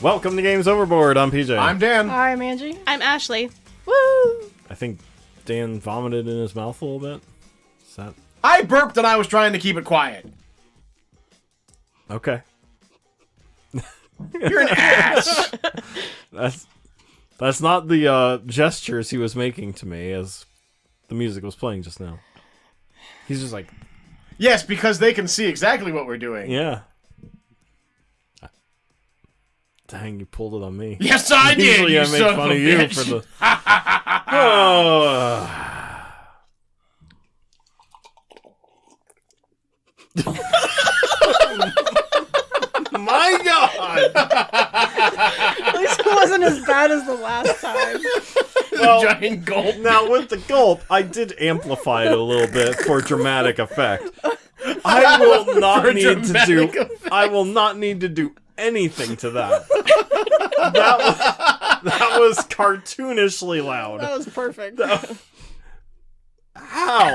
Welcome to Games Overboard. I'm PJ. I'm Dan. Hi, I'm Angie. I'm Ashley. Woo! I think Dan vomited in his mouth a little bit. Is that I burped and I was trying to keep it quiet. okay? You're an ass. That's not the gestures he was making to me as the music was playing just now. He's just like, Yes, because they can see exactly what we're doing. yeah. Dang, you pulled it on me. Yes, I did. Usually You I make son fun of of a you bitch. for the. Oh. My God! At least it wasn't as bad as the last time. Well, Giant gulp. now with the gulp, I did amplify it a little bit for dramatic effect. I will not For need to do. dramatic effect. I will not need to do anything to that. That was cartoonishly loud. That was perfect. How?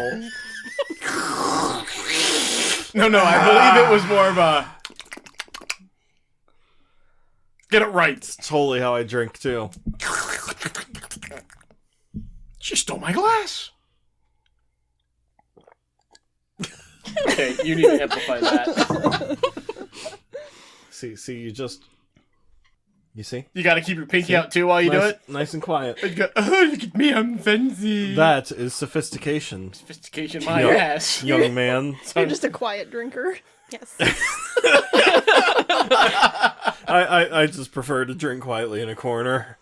No, I believe it was more of a... Get it right. Totally how I drink too. She stole my glass. Okay, you need to amplify that. See, you see? You gotta keep your pinky out too while you do it. Nice and quiet. You go, oh, look at me, I'm fancy. That is sophistication, Sophistication my Young- ass. young man. You're just a quiet drinker. Yes. I just prefer to drink quietly in a corner.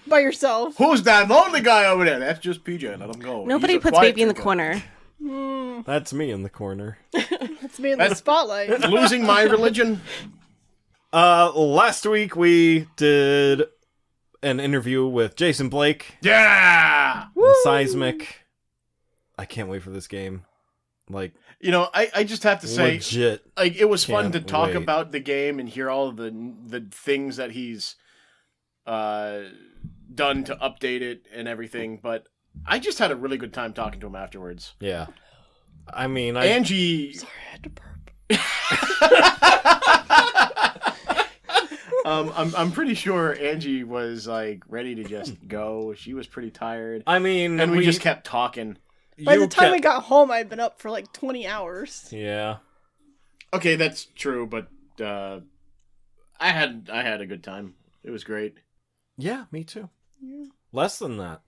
By yourself. Who's that lonely guy over there? That's just PJ. Let him go. Nobody He's a puts quiet baby in the drinker. corner. That's me in the corner. It's me in the That's- spotlight. Losing my religion. Last week we did an interview with Jason Blake Yeah. from Seismic. I can't wait for this game. Like, You know, I just have to say, legit. like, it was fun to Can't talk wait. about the game and hear all of the things that he's done to update it and everything. But I just had a really good time talking to him afterwards. Yeah. I mean, Angie, Sorry, I had to burp. I'm pretty sure Angie was like ready to just go. She was pretty tired, I mean, and we just kept talking. By the time we got home, I'd been up for like 20 hours. Yeah. Okay, that's true, but I had a good time. It was great. Yeah, me too. Yeah. Less than that.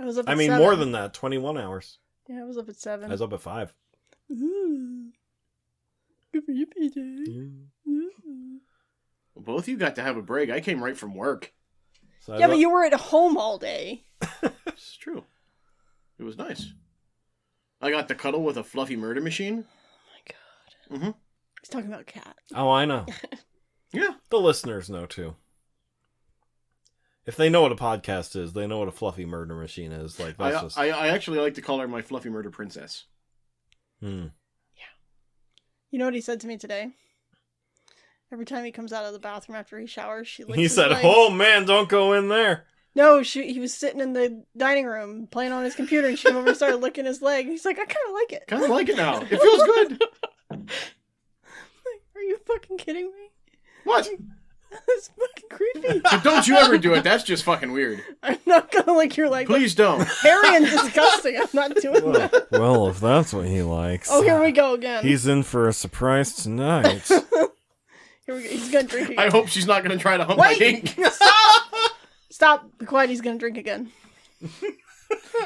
I was up at I mean, 7. more than that. 21 hours. Yeah, I was up at 7. I was up at 5. Ooh. Good for you, PJ. Ooh. Both of you got to have a break. I came right from work. So I Yeah, was but you were at home all day. It's true. It was nice. I got to cuddle with a fluffy murder machine. Oh my god. Mm-hmm. He's talking about cat. Oh, I know. Yeah. The listeners know too. If they know what a podcast is, they know what a fluffy murder machine is. Like that's just. I actually like to call her my fluffy murder princess. Hmm. You know what he said to me today? Every time he comes out of the bathroom after he showers, she licks He his said, legs. "Oh man, don't go in there." No, he was sitting in the dining room playing on his computer, and she came over and started licking his leg. He's like, I kind of like it. Kind of like it now. It feels good. Like, are you fucking kidding me? What? That's fucking creepy. But don't you ever do it. That's just fucking weird. I'm not gonna lick your leg. Please don't. That's hairy and disgusting. I'm not doing that. Well, if that's what he likes. Oh, here we go again. He's in for a surprise tonight. Here we go. He's gonna drink again. I hope she's not going to try to hump my dink. Stop. Be quiet. He's gonna drink again.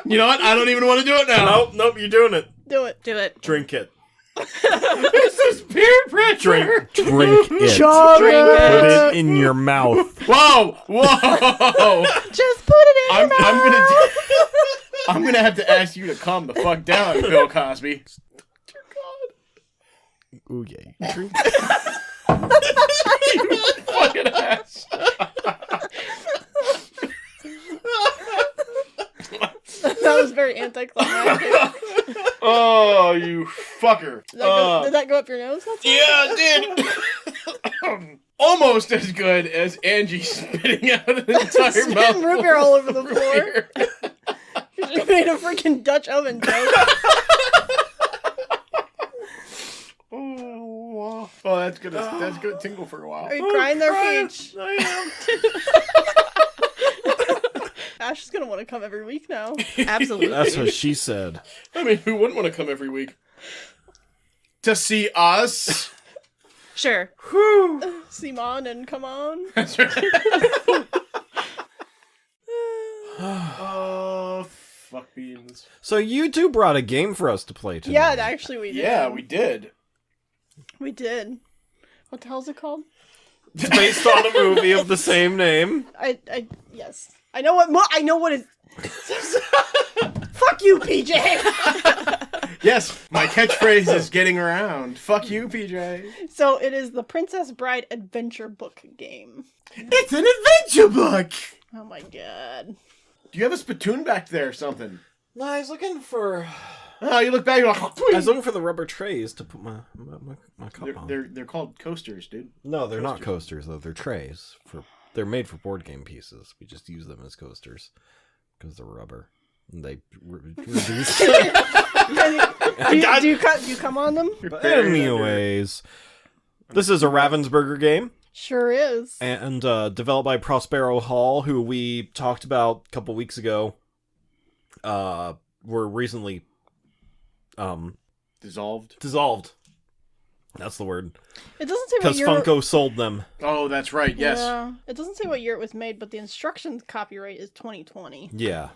You know what? I don't even want to do it now. Nope, you're doing it. Do it. Do it. Drink it. This is peer pressure. Drink it. Chug Drink Put it. it in your mouth. Whoa. Just put it in your mouth. I'm gonna have to ask you to calm the fuck down, Bill Cosby. Ooh yeah. Drink. You fucking ass. That was very anticlimactic. Oh, you fucker. Did that go up your nose? That's Yeah, it did. Almost as good as Angie spitting out an entire Spitting mouth. root beer all over the floor. She made a freaking Dutch oven joke. Oh, that's gonna tingle for a while. Are you crying there, crying. Peach? I Ash is gonna want to come every week now. Absolutely. am. That's what she said. I mean, who wouldn't want to come every week to see us? Sure. Whew. Simon and come on. That's right. Oh, fuck beans. So you two brought a game for us to play tonight. Yeah, actually we did. Yeah, we did. We did. What the hell's it called? It's based on a movie of the same name. Yes. I know what it. Fuck you, PJ. Yes, my catchphrase is getting around. Fuck you, PJ. So it is the Princess Bride adventure book game. It's an adventure book. Oh my god. Do you have a spittoon back there or something? No, I was looking for. Oh, you look back. You're like, I was looking for the rubber trays to put my cup on. they're called coasters, dude. No, they're not coasters though. They're trays. They're made for board game pieces. We just use them as coasters because they're rubber. And they reduce. Do you come on them? But anyways, this is a Ravensburger game. Sure is. And developed by Prospero Hall, who we talked about a couple weeks ago. Were recently dissolved. That's the word. It doesn't say what Because year. Funko sold them. Oh, that's right. Yes. Yeah. It doesn't say what year it was made, but the instructions copyright is 2020. Yeah.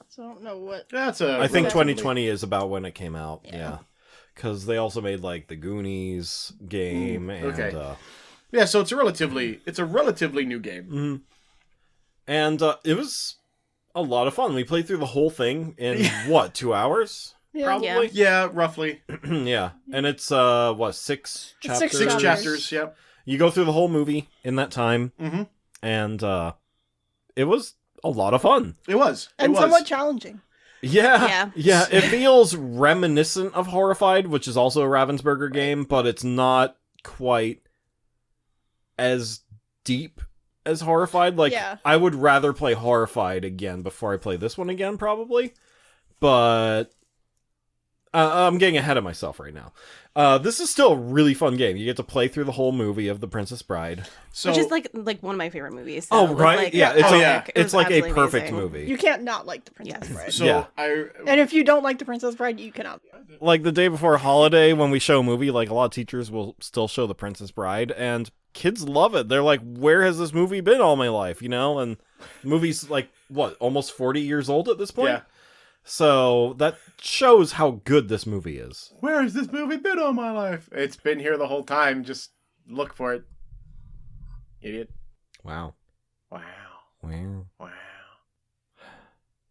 So I don't know what. That's I think relatively- 2020 is about when it came out. Yeah. Because they also made like the Goonies game and okay. Yeah, so it's a relatively new game. and it was a lot of fun. We played through the whole thing in what, 2 hours? Yeah. Probably. Yeah, roughly. Yeah. And it's 6 chapters. Six chapters. Yep. You go through the whole movie in that time. Mm-hmm. And it was a lot of fun. It was. And somewhat challenging. Yeah. It feels reminiscent of Horrified, which is also a Ravensburger game, but it's not quite as deep as Horrified. Like, I would rather play Horrified again before I play this one again, probably. But I'm getting ahead of myself right now. This is still a really fun game. You get to play through the whole movie of The Princess Bride. So, which is like one of my favorite movies. So oh, right? It's like a perfect amazing. movie. You can't not like The Princess Bride. So and if you don't like The Princess Bride, you cannot. Like the day before holiday when we show a movie, like a lot of teachers will still show The Princess Bride, and kids love it. They're like, where has this movie been all my life? You know? And the movie's like, what, almost 40 years old at this point? Yeah. So that shows how good this movie is. Where has this movie been all my life? It's been here the whole time. Just look for it. Idiot. Wow.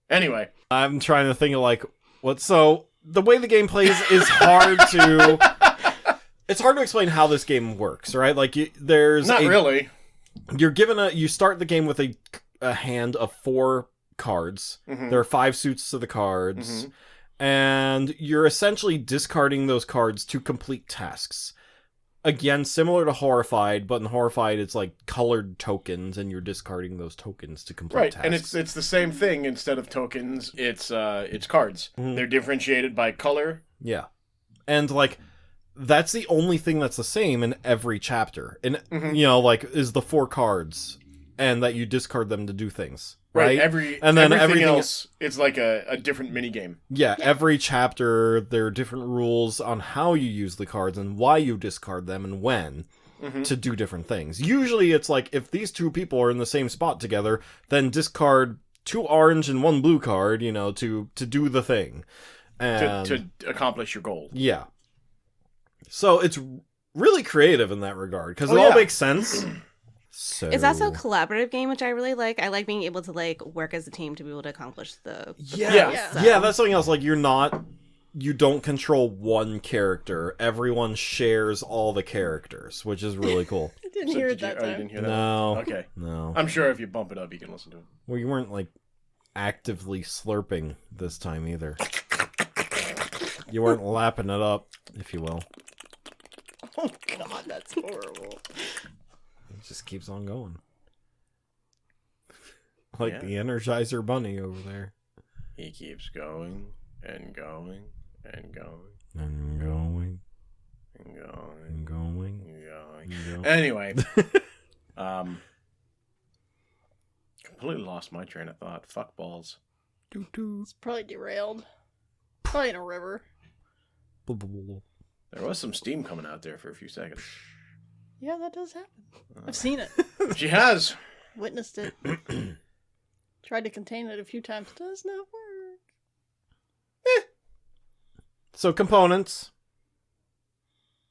Anyway. I'm trying to think of like, so the way the game plays is hard to... It's hard to explain how this game works, right? Like, there's Not really. You're given you start the game with a hand of 4 cards. Mm-hmm. There are 5 suits to the cards. And you're essentially discarding those cards to complete tasks. Again, similar to Horrified, but in Horrified it's like colored tokens, and you're discarding those tokens to complete tasks. And it's the same thing. Instead of tokens, it's cards. They're differentiated by color. Yeah. And like, that's the only thing that's the same in every chapter. And, you know, like, is the 4 cards, and that you discard them to do things. Right? And then everything else is like a different mini game. Yeah, every chapter there are different rules on how you use the cards and why you discard them and when to do different things. Usually it's like, if these 2 people are in the same spot together, then discard 2 orange and 1 blue card, you know, to do the thing. And to accomplish your goal. Yeah. So it's really creative in that regard, because it all makes sense. So... It's also a collaborative game, which I really like. I like being able to like work as a team to be able to accomplish the Yeah, that's something else. Like, you don't control one character. Everyone shares all the characters, which is really cool. I didn't hear it that time. You didn't hear that? No. Okay. No. I'm sure if you bump it up, you can listen to it. Well, you weren't like actively slurping this time either. You weren't lapping it up, if you will. Oh god, that's horrible. It just keeps on going. Like the Energizer Bunny over there. He keeps going and going and going and going and going and going. and Anyway. Completely lost my train of thought. Fuck balls. It's probably derailed. Probably in a river. There was some steam coming out there for a few seconds. Yeah, that does happen. I've seen it. She has. Witnessed it. Tried to contain it a few times. Does not work. So components.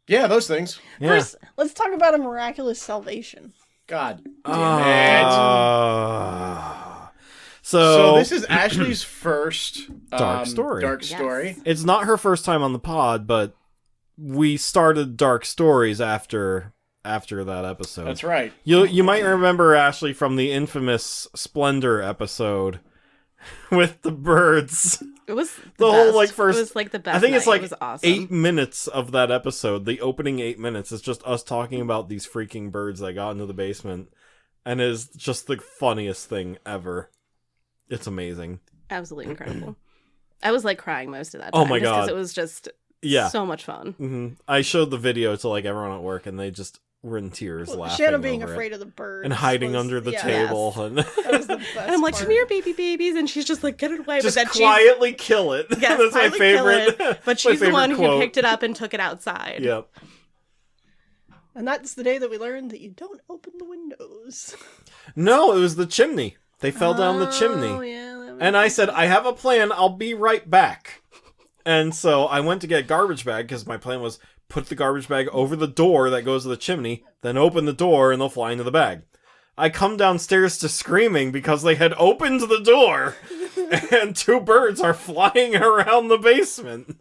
Yeah, those things. Yeah. First, let's talk about a miraculous salvation. God damn it. So this is Ashley's first Dark story. Dark story. Yes. It's not her first time on the pod, but we started Dark Stories after that episode. That's right. You might remember Ashley from the infamous Splendor episode with the birds. It was The whole, like, first- It was like the best. I think it's night. like It was awesome. 8 minutes of that episode. The opening 8 minutes is just us talking about these freaking birds that got into the basement, and is just the funniest thing ever. It's amazing. Absolutely incredible. I was like crying most of that Oh time. my just 'cause God. it was just Yeah. so much fun. hmm I showed the video to like everyone at work, and they just were in tears laughing. Shanna being over afraid it. of the birds. And hiding was- under the yeah, table. And That was the best And I'm like, part. come here, babies, and she's just like, get it away. just but then quietly kill it. Yes, That's my quietly kill favorite. But my she's the favorite one quote. who picked it up and took it outside. Yep. And that's the day that we learned that you don't open the windows. No, it was the chimney. They fell down the Oh, chimney. yeah. That And I said, I have a plan. I'll be right back. And so I went to get a garbage bag because my plan was put the garbage bag over the door that goes to the chimney, then open the door and they'll fly into the bag. I come downstairs to screaming because they had opened the door and 2 birds are flying around the basement.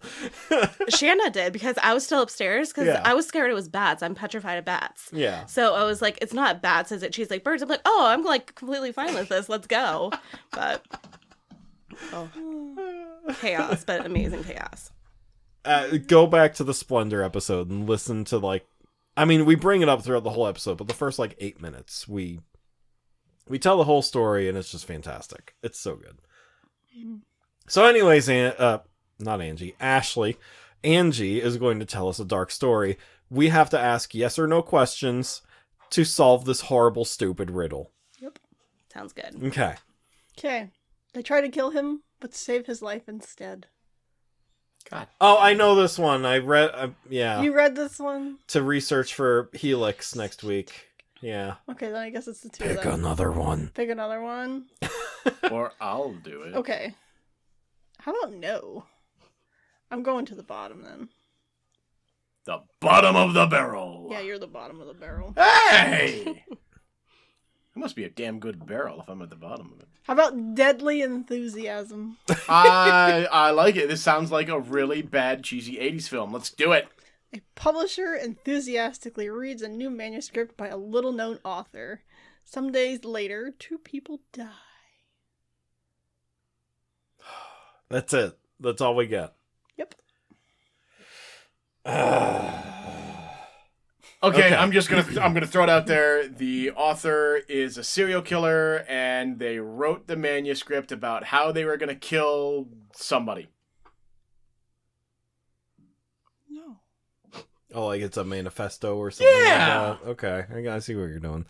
Shanna did because I was still upstairs because Yeah. I was scared it was bats. I'm petrified of bats. Yeah. So I was like, it's not bats, is it? She's like, birds. I'm like, oh, I'm like completely fine with this. Let's go. But, chaos, but amazing chaos. Go back to the Splendor episode and listen to we bring it up throughout the whole episode, but the first 8 minutes we tell the whole story and it's just fantastic. It's so good. So anyways, not Angie, Ashley. Angie is going to tell us a dark story. We have to ask yes or no questions to solve this horrible, stupid riddle. Sounds good. Okay. Okay. They try to kill him, but save his life instead. God. Oh, I know this one. I read, yeah, You read this one? to research for Helix next week. Yeah. Okay, then I guess it's the two of Pick them. another one. Pick another one. Or I'll do it. Okay. How about no? I'm going to the bottom then. The bottom of the barrel. Yeah, you're the bottom of the barrel. Hey! It must be a damn good barrel if I'm at the bottom of it. How about deadly enthusiasm? I like it. This sounds like a really bad, cheesy 80s film. Let's do it. A publisher enthusiastically reads a new manuscript by a little-known author. Some days later, 2 people die. That's it. That's all we get. Yep. Okay, I'm gonna throw it out there. The author is a serial killer, and they wrote the manuscript about how they were gonna kill somebody. No. Oh, like it's a manifesto or something Yeah. like that? Okay, I gotta see what you're doing.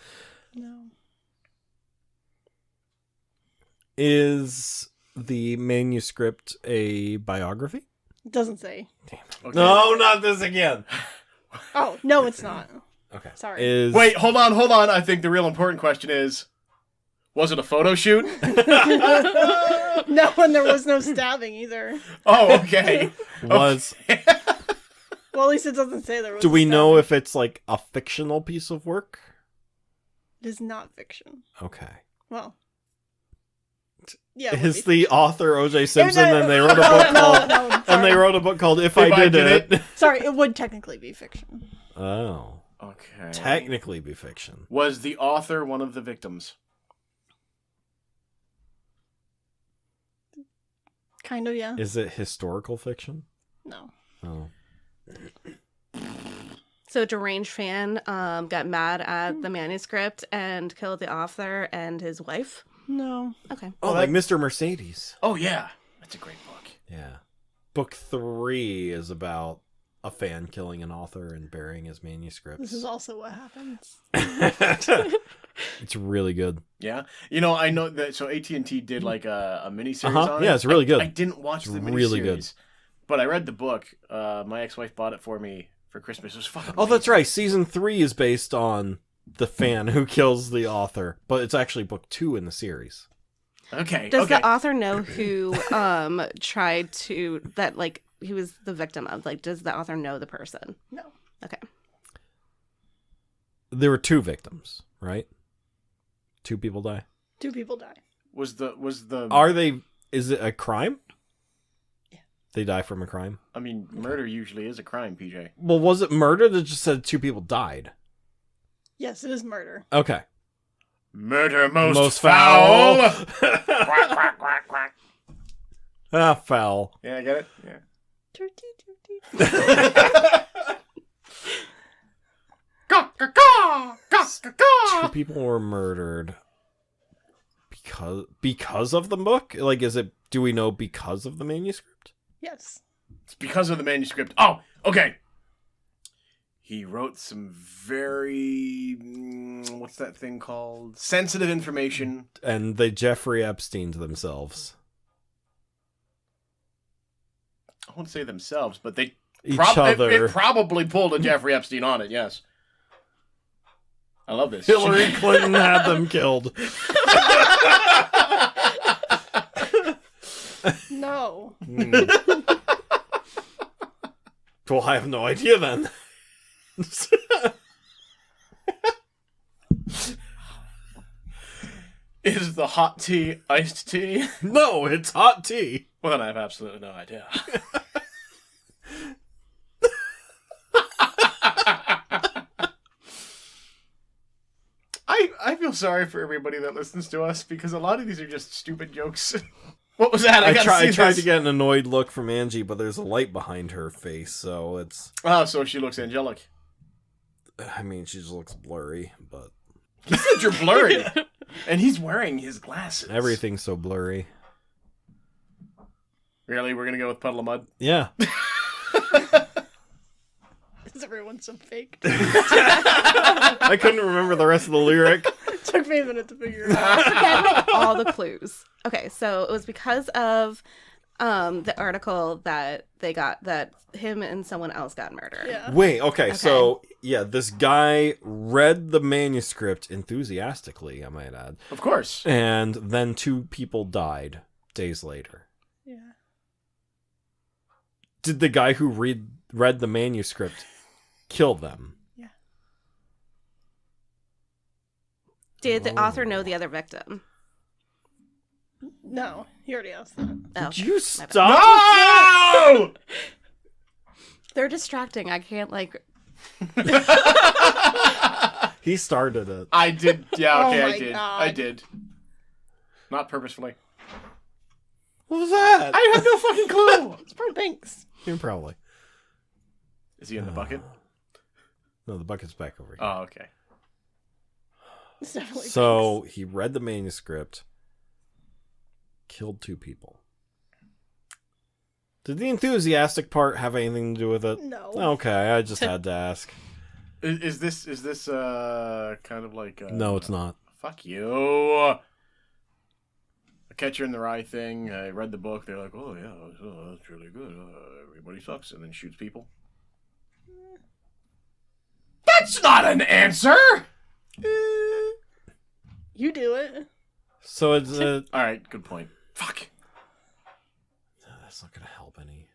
No. Is the manuscript a biography? It doesn't say. Okay. No, not this again. Oh, no, it's not. Okay. Sorry. Is Wait, hold on. I think the real important question is, was it a photo shoot? No, and there was no stabbing either. Oh, okay. was Well, at least it doesn't say there was. do we a know stabbing. if it's like a fictional piece of work? It is not fiction? Okay. Well. Yeah. it would Is be the author O.J. Simpson no, and they wrote a book no, called no, and they sorry. wrote a book called If I Did It. Sorry, it would technically be fiction. Oh. Okay. Technically be fiction. Was the author one of the victims? Kind of, yeah. Is it historical fiction? No. Oh. So a deranged fan got mad at the manuscript and killed the author and his wife. No. Okay. Oh, like Mr. Mercedes. Oh, yeah. That's a great book. Yeah. Book 3 is about a fan killing an author and burying his manuscripts. This is also what happens. It's really good. Yeah, I know that. So AT&T did like a miniseries on it. Yeah, it's really good. I didn't watch the miniseries, really good. But I read the book. My ex-wife bought it for me for Christmas. It was fucking. Oh, that's right. Season 3 is based on the fan who kills the author, but it's actually book 2 in the series. Okay. Does the author know who tried to he was the victim of? Like, does the author know the person? No. Okay. There were 2 victims, right? 2 people die. 2 people die. Was the Is it a crime? Yeah. They die from a crime? I mean, murder usually is a crime, PJ. Well, was it murder that just said 2 people died? Yes, it is murder. Okay. Murder most foul. Quack, quack, quack, quack. Ah, foul. Yeah, I get it. Yeah. Turkey. 2 people were murdered because of the book? Like, do we know because of the manuscript? Yes. It's because of the manuscript. Oh, okay. He wrote some very what's that thing called? Sensitive information. And they Jeffrey Epsteined themselves. I won't say themselves, but they Each other. It probably pulled a Jeffrey Epstein on it. Yes. I love this. Hillary Clinton had them killed. No. Well, I have no idea then. Is the hot tea iced tea? No, it's hot tea. Well, then I have absolutely no idea. I feel sorry for everybody that listens to us because a lot of these are just stupid jokes. What was that? I tried to get an annoyed look from Angie, but there's a light behind her face, so it's... Oh, so she looks angelic. I mean, she just looks blurry, but... He said you're blurry. And he's wearing his glasses. Everything's so blurry. Really? We're going to go with Puddle of Mud? Yeah. Is everyone so fake? I couldn't remember the rest of the lyric. Took me a minute to figure it out. All the clues. Okay, so it was because of the article that they got that him and someone else got murdered. Yeah. Wait, okay, so, yeah, this guy read the manuscript enthusiastically, I might add. Of course. And then 2 people died days later. Yeah. Did the guy who read the manuscript kill them? Yeah. Did the author know the other victim? No, he already asked that. Oh, Did you my stop? bad. No! They're distracting. I can't He started it. I did. Yeah, okay, Oh I my did. God. I did. Not purposefully. What was that? I have no fucking clue. It's from Binks. Yeah, probably. Is he in the bucket? No, the bucket's back over here. Oh, okay. It's definitely So he read the manuscript, killed 2 people. Did the enthusiastic part have anything to do with it? Binks. No. Okay, I just had to ask. Is this kind of like No, it's not. Fuck you. A Catcher in the Rye thing. I read the book. They're like, oh yeah, that's really good. Everybody sucks, and then shoots people. That's not an answer. You do it. So it's All right, good point. Fuck. that's not gonna help any.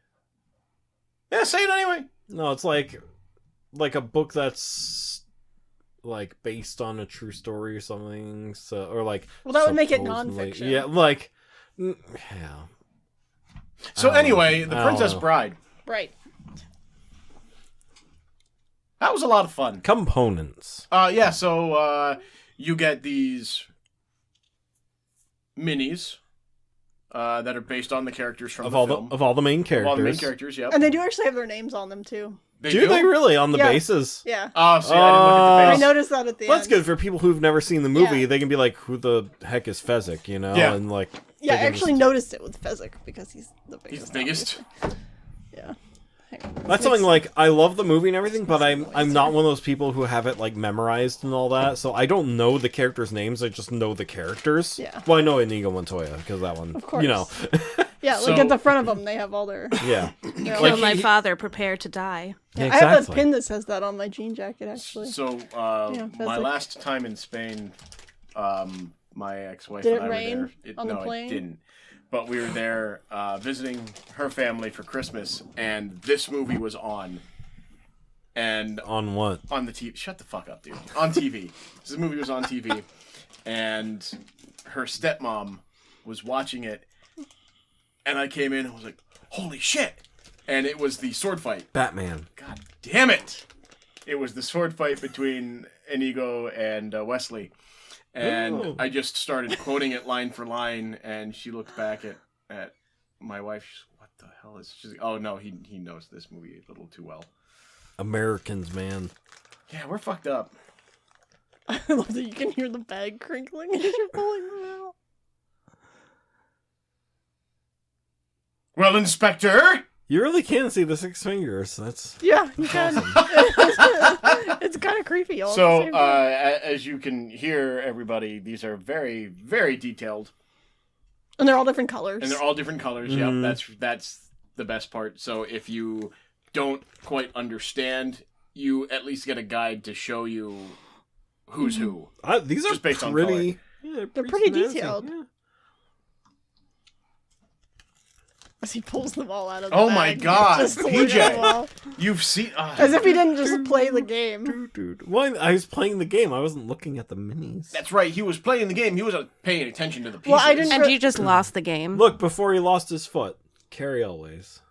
Yeah, say it anyway. No, it's like a book that's like based on a true story or something. So or like Well, that would make it supposedly- nonfiction. Yeah, like yeah. So anyway, The I don't Princess know. Bride. Right. That was a lot of fun. Components. Yeah, so you get these minis that are based on the characters from the film. Of all the main characters. Of all the main characters, yep. And they do actually have their names on them, too. Do they really on the Yeah. bases? Yeah. Oh, see, I didn't look at the I base. noticed that at the Well, that's end. good for people who've never seen the movie. Yeah. They can be like, "Who the heck is Fezzik?" You know, Yeah. and like, Yeah, I they can actually just- noticed it with Fezzik because he's the biggest. He's the biggest. Yeah. That's something like I love the movie and everything, but I'm not one of those people who have it like memorized and all that. So I don't know the characters' names. I just know the characters. Yeah. Well, I know Inigo Montoya because that one. Of course. You know. Yeah, like at the front of them, they have all their. Yeah. Know, Kill my father, prepare to die. Yeah, exactly. I have a pin that says that on my jean jacket, actually. So, my last time in Spain, my ex-wife Did and I it rain were there. on the plane? It didn't. But we were there visiting her family for Christmas, and this movie was on. And On what? on the TV. Shut the fuck up, dude. On TV. This movie was on TV, and her stepmom was watching it, and I came in and was like, "Holy shit!" And it was the sword fight. Batman. God damn it! It was the sword fight between Inigo and Wesley, and Ooh. I just started quoting it line for line, and she looked back at my wife. She's like, "What the hell is?" She's like, "Oh no, he knows this movie a little too well." Americans, man. Yeah, we're fucked up. I love that you can hear the bag crinkling as you're pulling them out. Well, Inspector. You really can see the 6 fingers. That's Yeah, you can. It's kind of creepy. All So, at the same time. as you can hear, everybody, these are very, very detailed, And they're all different colors. and they're all different colors. Mhm. Yep, that's the best part. So, if you don't quite understand, you at least get a guide to show you who's who. these are Just based on pretty. Yeah, They're pretty snazzy. detailed. Yeah. As he pulls them all out of the Oh bag. my God, Just to look PJ. at them all. You've seen. As if he didn't just play the game. Dude. Well, I was playing the game. I wasn't looking at the minis. That's right. He was playing the game. He wasn't paying attention to the pieces. Well, I didn't- And you just lost the game. Look, before he lost his foot. Carry always.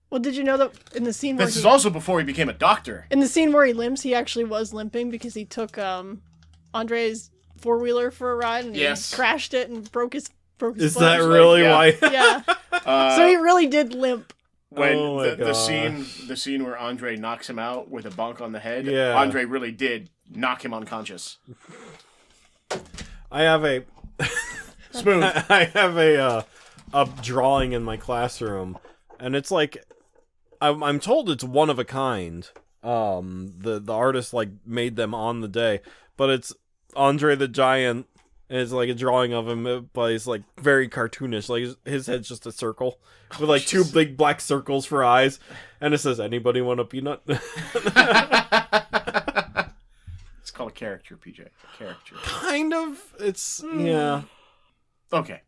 Well, did you know that in the scene where This is also before he became a doctor. in the scene where he limps, he actually was limping because he took Andre's 4-wheeler for a ride and he Yes. crashed it and broke his Is foot. that really yeah. why? Yeah. So he really did limp. When Oh my the gosh. scene where Andre knocks him out with a bunk on the head, Yeah. Andre really did knock him unconscious. I have a Smooth. I have a drawing in my classroom, and it's like I'm told it's one of a kind. The artist like made them on the day, but it's Andre the Giant. And it's like a drawing of him, but he's like very cartoonish. Like his head's just a circle with like two big black circles for eyes, and it says, "Anybody want a peanut?" It's called a caricature, PJ. A caricature. Kind of. It's yeah. Okay.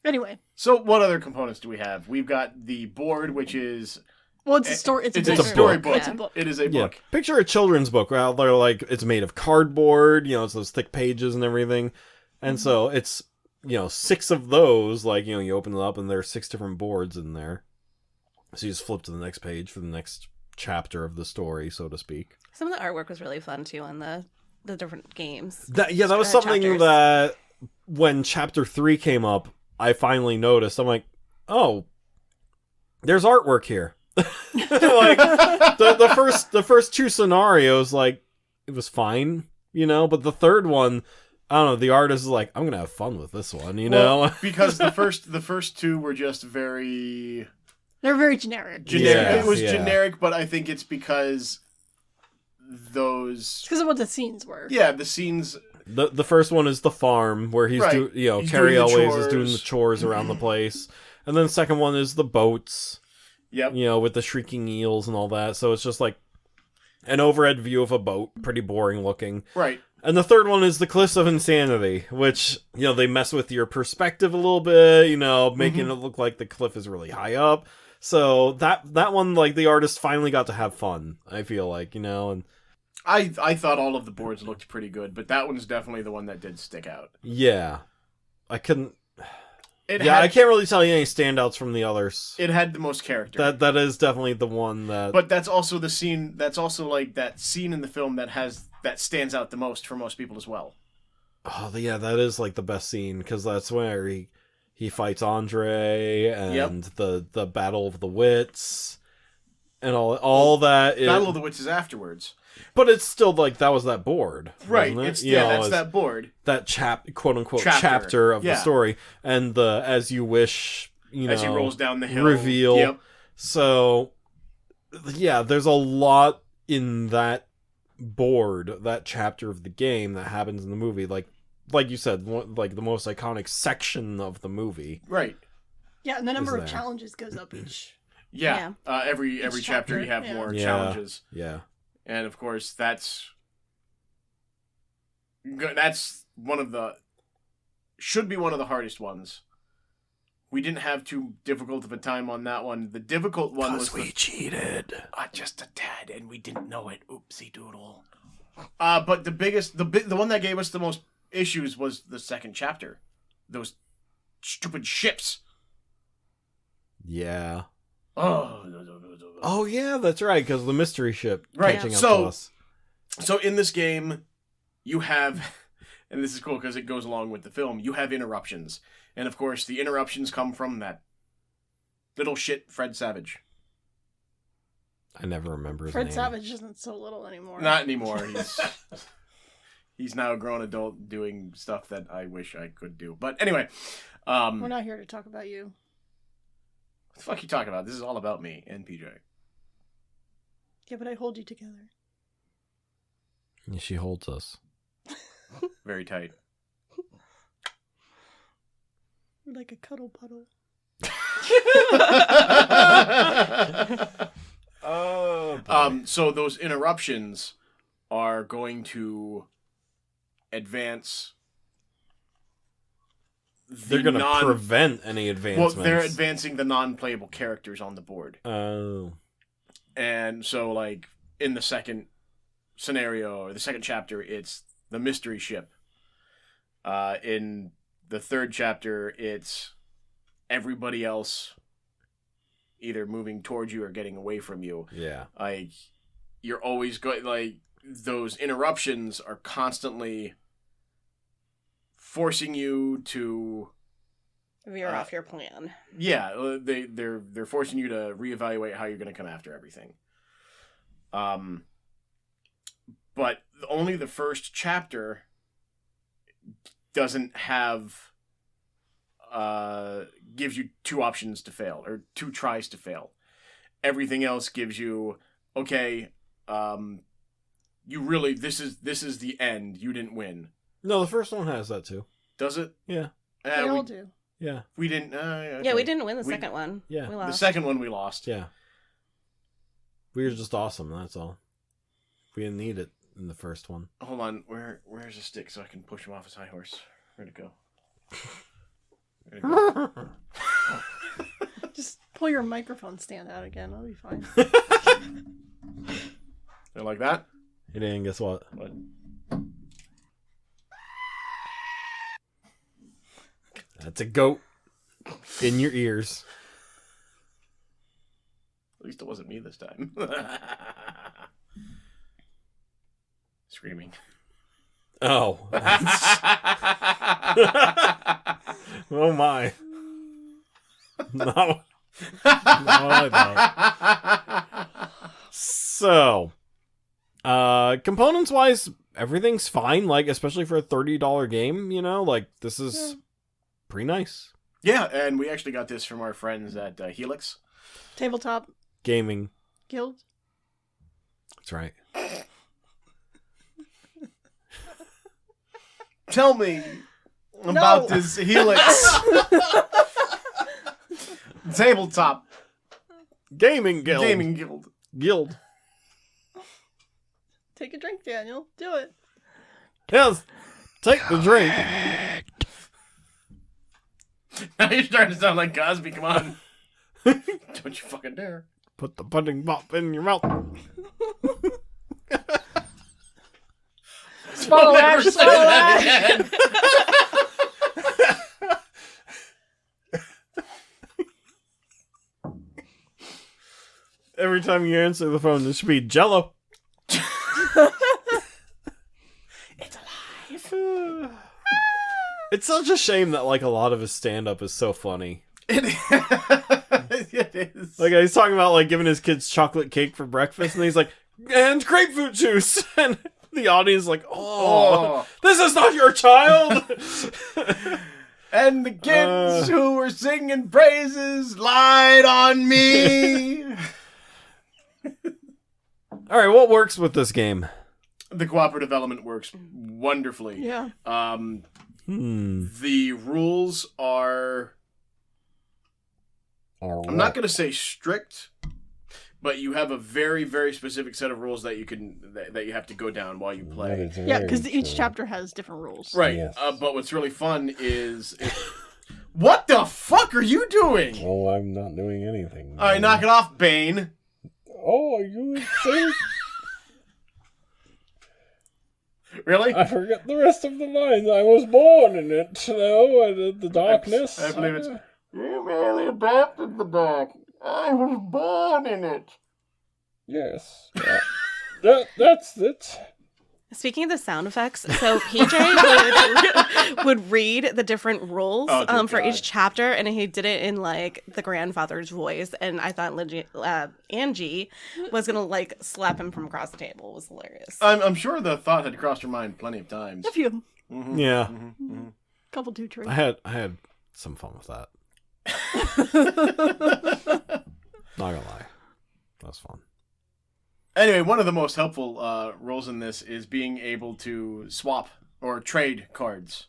Anyway, So what other components do we have? We've got the board, which is well, it's a story. It's, it's a a book. storybook. It's a book. It is a Yeah, book. picture a children's book where they're like it's made of cardboard, you know, it's those thick pages and everything. And so it's, you know, 6 of those, like, you know, you open it up and there's 6 different boards in there. So you just flip to the next page for the next chapter of the story, so to speak. Some of the artwork was really fun too on the different games. That was something Chapters. that when chapter 3 came up, I finally noticed. I'm like, "Oh, there's artwork here." Like the first 2 scenarios, like it was fine, you know, but the third one, I don't know, the artist is like, I'm gonna have fun with this one, you know. Because the first 2 were just very They're very generic. generic. Yeah, It was yeah. generic, but I think it's because those It's because of what the scenes were. the scenes The first one is the farm where he's Right. you know, He's Carrie doing the always is doing the chores. chores around the place, and then the second one is the boats, Yep. you know, with the shrieking eels and all that. So it's just like an overhead view of a boat, pretty boring looking. Right. And the third one is the Cliffs of Insanity, which, you know, they mess with your perspective a little bit, you know, making it look like the cliff is really high up. So that one, like, the artist finally got to have fun, I feel like, you know, and I thought all of the boards looked pretty good, but that one's definitely the one that did stick out. yeah. I couldn't... It Yeah, had, I can't really tell you any standouts from the others. It had the most character. That is definitely the one that... But that's also the scene. That's also like that scene in the film that stands out the most for most people as well. Oh, yeah, that is, like, the best scene, because that's where he fights Andre, and the Battle of the Wits, and all that is... Battle of the Wits is afterwards. But it's still, like, that was that board. Right. wasn't it? It's You know, that's it's that board. that quote unquote Chapter. chapter of Yeah. the story, and the As You Wish, you know, As he rolls down the hill. reveal. Yep. So, yeah, there's a lot in that that chapter of the game that happens in the movie. Like you said, like the most iconic section of the movie. Right. Yeah, and the number of challenges goes up each. Yeah. Every chapter you have more challenges. Yeah. And of course, that's should be one of the hardest ones. We didn't have too difficult of a time on that one. The difficult one was we cheated. Just a tad, and we didn't know it. Oopsie doodle. But the one that gave us the most issues was the second chapter. Those stupid ships. Yeah. Oh yeah, that's right, because the mystery ship catching up to us. So in this game, you have, and this is cool because it goes along with the film, you have interruptions. And of course, the interruptions come from that little shit Fred Savage. I never remember his name. name. Fred Savage isn't so little anymore. Not anymore. He's now a grown adult doing stuff that I wish I could do. But anyway. We're not here to talk about you. What the fuck are you talking about? This is all about me and PJ. Yeah, but I hold you together. Yeah, she holds us. Very tight. We're like a cuddle puddle. So those interruptions are going to advance. They're going to prevent any advancements. Well, they're advancing the non-playable characters on the board. Oh. And so, like, in the second scenario, or the second chapter, it's the mystery ship. In the third chapter, it's everybody else either moving towards you or getting away from you. Yeah. Like, you're always going, like, those interruptions are constantly forcing you to veer off your plan. Yeah, they're forcing you to reevaluate how you're going to come after everything. But only the first chapter doesn't have gives you two options to fail or two tries to fail. Everything else gives you you really this is the end. You didn't win. No, the first one has that too. Does it? Yeah. They all do. Yeah. We didn't. Okay. Yeah, we didn't win the second one. Yeah. We lost. The second one we lost. Yeah. We were just awesome. That's all. We didn't need it in the first one. Hold on. Where's the stick so I can push him off his high horse? Where'd it go? Just pull your microphone stand out again. That'll be fine. They're like that? It ain't. Guess what? What? That's a goat in your ears. At least it wasn't me this time. Screaming. Oh. Oh my. No. So, components wise, everything's fine. Like, especially for a $30 game, you know, like this is pretty nice. Yeah, and we actually got this from our friends at Helix. Tabletop Gaming Guild. That's right. Tell me about this Helix tabletop Gaming Guild. Gaming Guild. Take a drink, Daniel. Do it. Yes. Take the drink. Now you're starting to sound like Cosby. Come on. Don't you fucking dare. Put the pudding pop in your mouth. Swallow that. Swallow that. Every time you answer the phone, there should be Jell-O. It's alive. It's such a shame that like a lot of his stand-up is so funny. It is. Like he's talking about like giving his kids chocolate cake for breakfast, and he's like, and grapefruit juice, and the audience is like, oh, this is not your child. And the kids who were singing praises lied on me. All right, what works with this game? The cooperative element works wonderfully. Yeah. The rules are... I'm not going to say strict, but you have a very, very specific set of rules that you have to go down while you play. Yeah, because each chapter has different rules. Right. Yes. But what's really fun is... What the fuck are you doing? Oh, I'm not doing anything. All right, knock it off, Bane. Oh, are you insane? Really? I forget the rest of the lines. I was born in it, though, the darkness. I believe it's... You merely adapted the dark. I was born in it. Yes. That's it. Speaking of the sound effects, so PJ would read the different rules for each chapter, and he did it in like the grandfather's voice. And I thought Angie was gonna like slap him from across the table. It was hilarious. I'm sure the thought had crossed your mind plenty of times. A few of them. Mm-hmm. Yeah. Mm-hmm. Couple, 2, 3. I had some fun with that. Not gonna lie. That was fun. Anyway, one of the most helpful roles in this is being able to swap or trade cards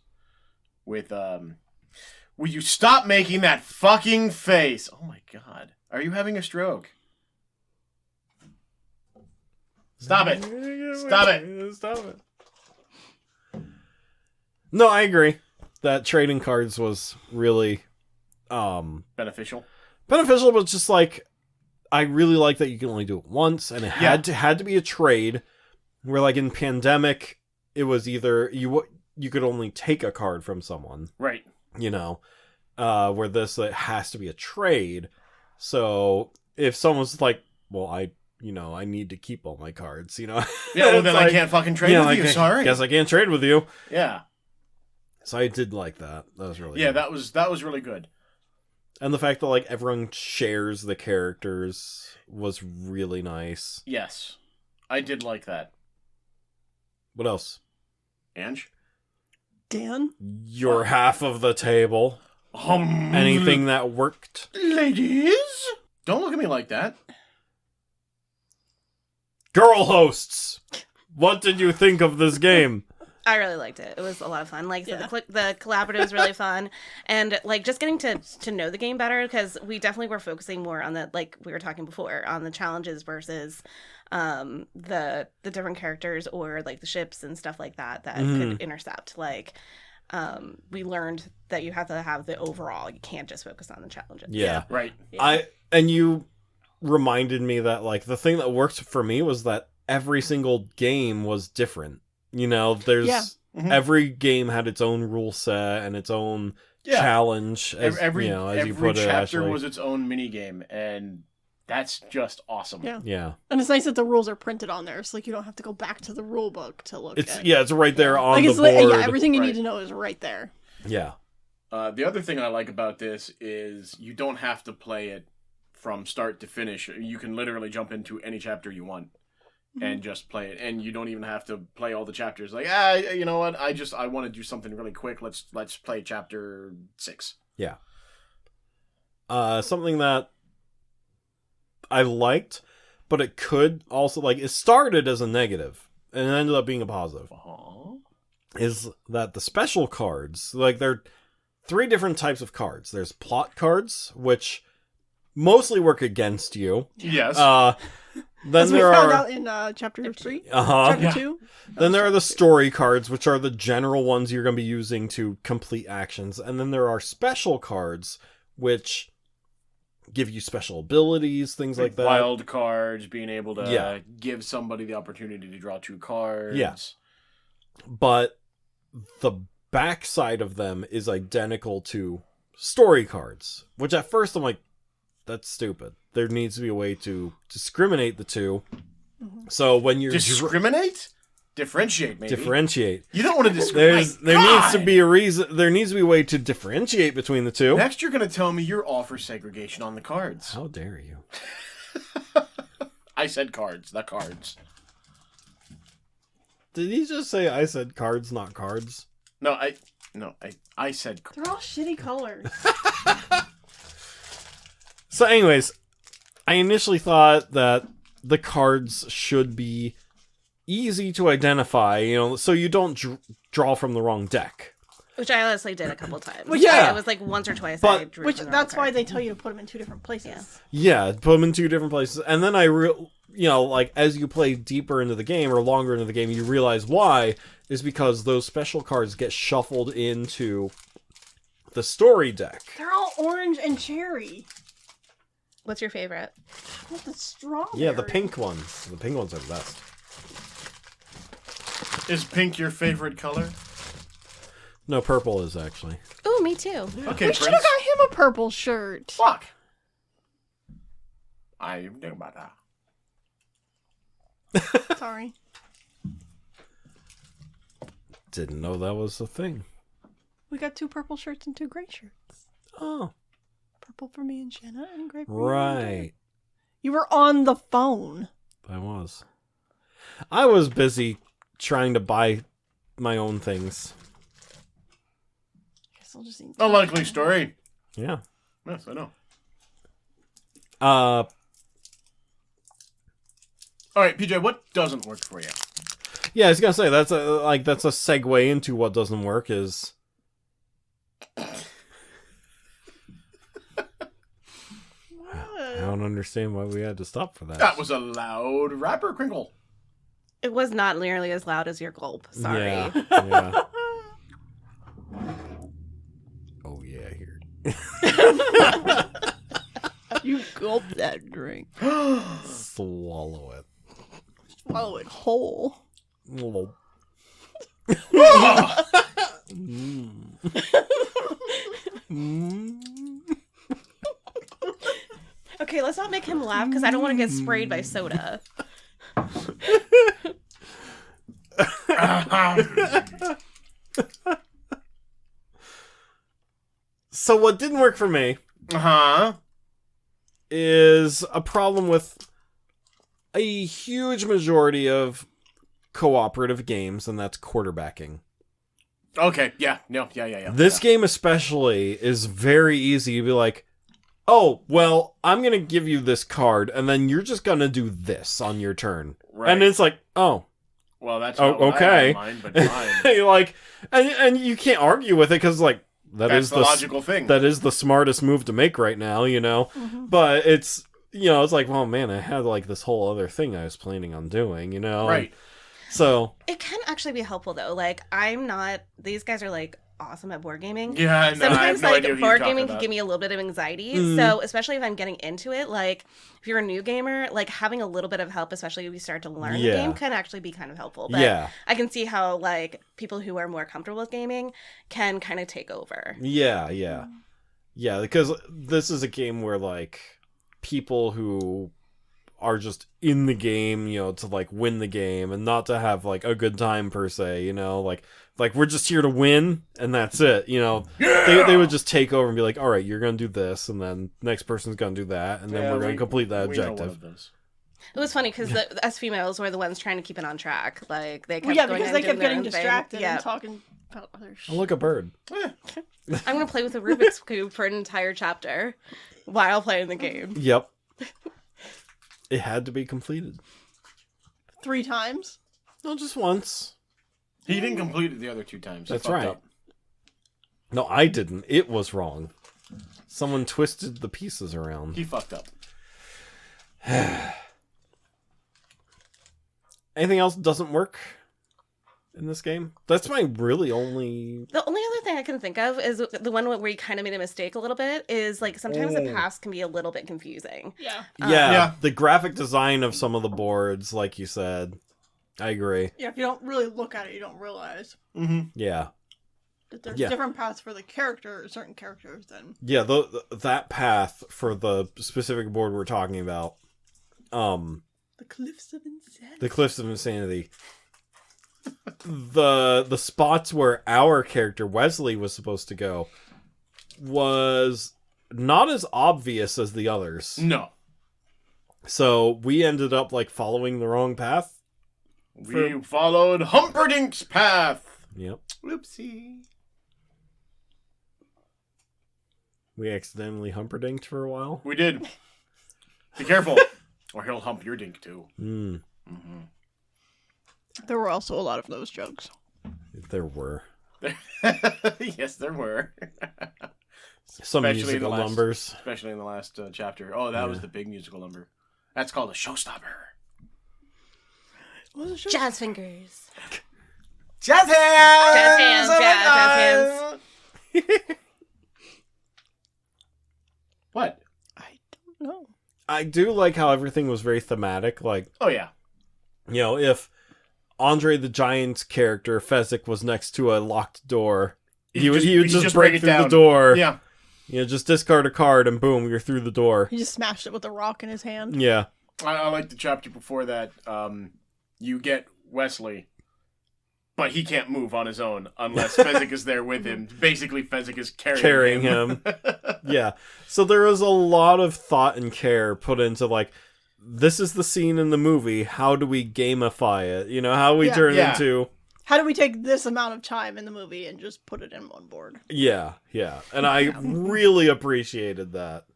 with... Will you stop making that fucking face? Oh my god. Are you having a stroke? Stop it. Stop it. Stop it. No, I agree. That trading cards was really Beneficial. beneficial, but just like I really like that you can only do it once, and it had to be a trade. Where like in Pandemic, it was either you could only take a card from someone, Right. you know, where this it has to be a trade. So if someone's like, well, I need to keep all my cards, you know. Yeah, well, then like, I can't fucking trade with you, sorry. Guess I can't trade with you. Yeah. So I did like that. That was really Yeah, good. that was really good. And the fact that like everyone shares the characters was really nice. Yes. I did like that. What else? Ange? Dan? Your half of the table. Anything that worked? Ladies? Don't look at me like that. Girl hosts! What did you think of this game? I really liked it. It was a lot of fun. Like, so the collaborative was really fun, and like just getting to know the game better, because we definitely were focusing more on the, like we were talking before, on the challenges versus the different characters or like the ships and stuff like that could intercept. Like we learned that you have to have the overall. You can't just focus on the challenges. Yeah. Right. Yeah. And you reminded me that like the thing that worked for me was that every single game was different. You know, there's every game had its own rule set and its own challenge. As, every as you put it, chapter Ashley. was its own mini game, and that's just awesome. Yeah. Yeah. And it's nice that the rules are printed on there, so like you don't have to go back to the rule book to look It's at. it's right there on Like the it's board. like, everything you Right. need to know is right there. Yeah. The other thing I like about this is you don't have to play it from start to finish. You can literally jump into any chapter you want and just play it, and you don't even have to play all the chapters. Like, you know what? I want to do something really quick. Let's play chapter 6. Yeah. Something that I liked, but it could also like it started as a negative and it ended up being a positive. Is that the special cards, like there are 3 different types of cards. There's plot cards, which mostly work against you. Yes. Then As we there found are out in chapter 3, uh-huh. chapter 2. Then there are the story cards, which are the general ones you're going to be using to complete actions. And then there are special cards, which give you special abilities, things like that. Wild cards, being able to give somebody the opportunity to draw 2 cards. Yeah. But the backside of them is identical to story cards, which at first I'm like, that's stupid. There needs to be a way to discriminate the two. So when you're Discriminate? Differentiate, maybe. differentiate. You don't want to discriminate. There needs to be a reason. There needs to be a way to differentiate between the two. Next, you're going to tell me you're all for segregation on the cards. How dare you? I said cards, the cards. Did he just say I said cards, not cards? No, No, I said. They're all shitty colors. So anyways, I initially thought that the cards should be easy to identify, so you don't draw from the wrong deck. Which I honestly did a couple times. Yeah. It was like once or twice But- I drew Which from the that's wrong why card. they tell you to put them in 2 different places. Yeah, put them in 2 different places. And then like as you play deeper into the game or longer into the game, you realize why is because those special cards get shuffled into the story deck. They're all orange and cherry. What's your favorite? What the strawberry? Yeah, the pink ones. The pink ones are the best. Is pink your favorite color? No, purple is actually. Ooh, me too. Okay, We should Prince. have got him a purple shirt. Fuck. I know about that. Sorry. Didn't know that was a thing. We got 2 purple shirts and 2 gray shirts. Oh, Purple for me and Shanna, and gray for you. right. You were on the phone. I was busy trying to buy my own things. Guess I'll just eat. A likely story. Yeah. Yes, I know. Uh, All right, PJ, what doesn't work for you? yeah, I was gonna say that's a segue into what doesn't work is. I don't understand why we had to stop for that. That was a loud rapper crinkle. It was not nearly as loud as your gulp. Sorry. Yeah. Yeah. Oh yeah, here. You gulp that drink. Swallow it. Swallow it whole. Lol. Mm. Mm. Okay, let's not make him laugh because I don't want to get sprayed by soda. So what didn't work for me Uh-huh. is a problem with a huge majority of cooperative games, and that's quarterbacking. Okay, yeah, no, yeah. This game especially is very easy to be like, oh, well, I'm going to give you this card, and then you're just going to do this on your turn. Right. And it's like, oh, Well, that's Oh, not what I okay. had in mind, but fine. you're like, and you can't argue with it because, like, That's the logical thing. That is the smartest move to make right now, But it's, it's like, well, man, I had, like, this whole other thing I was planning on doing, Right. So, It can actually be helpful though. Like I'm not. These guys are like awesome at board gaming. Yeah, no, I have Sometimes no like idea who you're board talking gaming about. can give me a little bit of anxiety. Mm. So especially if I'm getting into it, like if you're a new gamer, like having a little bit of help, especially if you start to learn the Yeah. game, can actually be kind of helpful. But yeah. I can see how like people who are more comfortable with gaming can kind of take over. Yeah, because this is a game where, like, people who are just in the game, to, like, win the game and not to have, like, a good time per se, like we're just here to win and that's it, They would just take over and be like, all right, you're going to do this and then next person's going to do that and then Yeah, we're going to complete that we know one objective. of those. It was funny because us females were the ones trying to keep it on track. Like they kept Yeah, going because and they doing kept their getting own thing. distracted Yeah. and talking about other Oh, shit. look, a bird. I'm gonna play with a Rubik's Cube for an entire chapter while playing the game. Yep. It had to be completed. 3 times. No, just once. He didn't complete it the other 2 times. He That's fucked right. up. No, I didn't. It was wrong. Someone twisted the pieces around. He fucked up. Anything else doesn't work in this game? That's my really only... The only other thing I can think of is the one where you kind of made a mistake a little bit is like sometimes the paths can be a little bit confusing. Yeah. Yeah, the graphic design of some of the boards, like you said. I agree. Yeah, if you don't really look at it, you don't realize Mm-hmm. Yeah. that there's Yeah. different paths for the character, certain characters than... Yeah, that path for the specific board we're talking about, The Cliffs of Insanity. the Cliffs of Insanity, the spots where our character, Wesley, was supposed to go was not as obvious as the others. No. So we ended up, like, following the wrong path. We followed Humperdinck's path. Yep. Whoopsie. We accidentally humperdinked for a while. We did. Be careful, or he'll hump your dink too. Mm, There were also a lot of those jokes. there were. Yes, there Some were. Especially in the musical last- numbers. Especially in the last chapter. Oh, that was the big musical number. That's called a showstopper. What was the show? Jazz fingers. Jazz hands! Jazz hands, Oh my jazz God! What? I don't know. I do like how everything was very thematic. Like, Oh, yeah. you know, if Andre the Giant's character, Fezzik, was next to a locked door, he would just break it through the down. door. Yeah. You know, just discard a card and boom, you're through the door. He just smashed it with a rock in his hand. Yeah. I like the chapter before that. You get Wesley, but he can't move on his own unless Fezzik is there with him. Basically, Fezzik is carrying him. Yeah. So there was a lot of thought and care put into, like, this is the scene in the movie. How do we gamify it? You know, how we Yeah. turn Yeah. into... How do we take this amount of time in the movie and just put it in one board? Yeah, yeah. And I really appreciated that.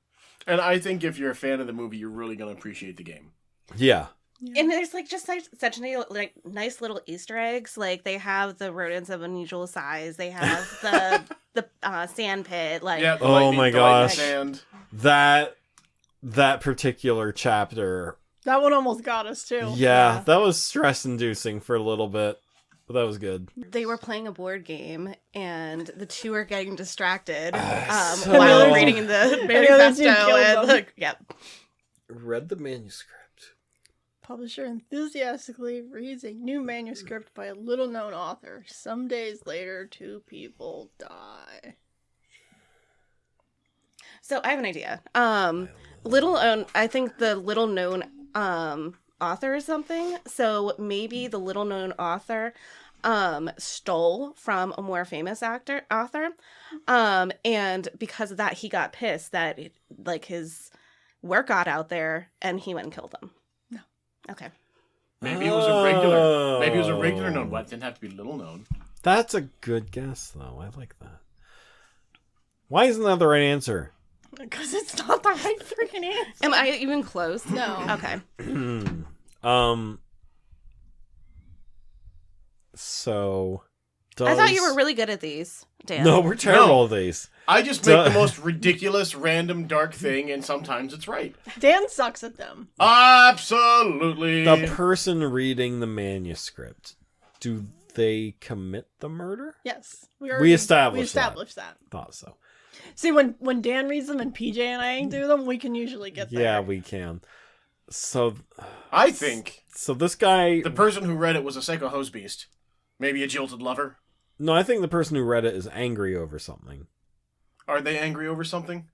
And I think if you're a fan of the movie, you're really going to appreciate the game. Yeah. And there's like just such nice little Easter eggs. Like they have the rodents of unusual size. They have the sand pit. Like Yeah, the Oh lightning- my the lightning gosh. sand. That particular chapter, That one almost got us too. yeah, Yeah. that was stress-inducing for a little bit. But that was good. they were playing a board game, and the two were getting distracted so- while And the reading the other two manifesto. killed And them. like, yep. Read the manuscript. Publisher enthusiastically reads a new manuscript by a little-known author. Some days later, 2 people die. So I have an idea. I think the little known author or something. So maybe the little known author stole from a more famous author. And because of that, he got pissed that his work got out there and he went and killed them. No. Okay. Maybe it was a regular. Maybe it was a regular known. But it didn't have to be little known. That's a good guess, though. I like that. Why isn't that the right answer? Because it's not the right freaking answer. Am I even close? No. Okay. So... I thought you were really good at these, Dan. No, we're terrible No. at these. I just make the most ridiculous, random, dark thing, and sometimes it's right. Dan sucks at them. Absolutely. The person reading the manuscript, do they commit the murder? Yes. We established that. Thought so. See, when Dan reads them and PJ and I do them, we can usually get there. Yeah, we can. So I think this guy... the person who read it was a psycho hose beast. Maybe a jilted lover. No, I think the person who read it is angry over something. Are they angry over something?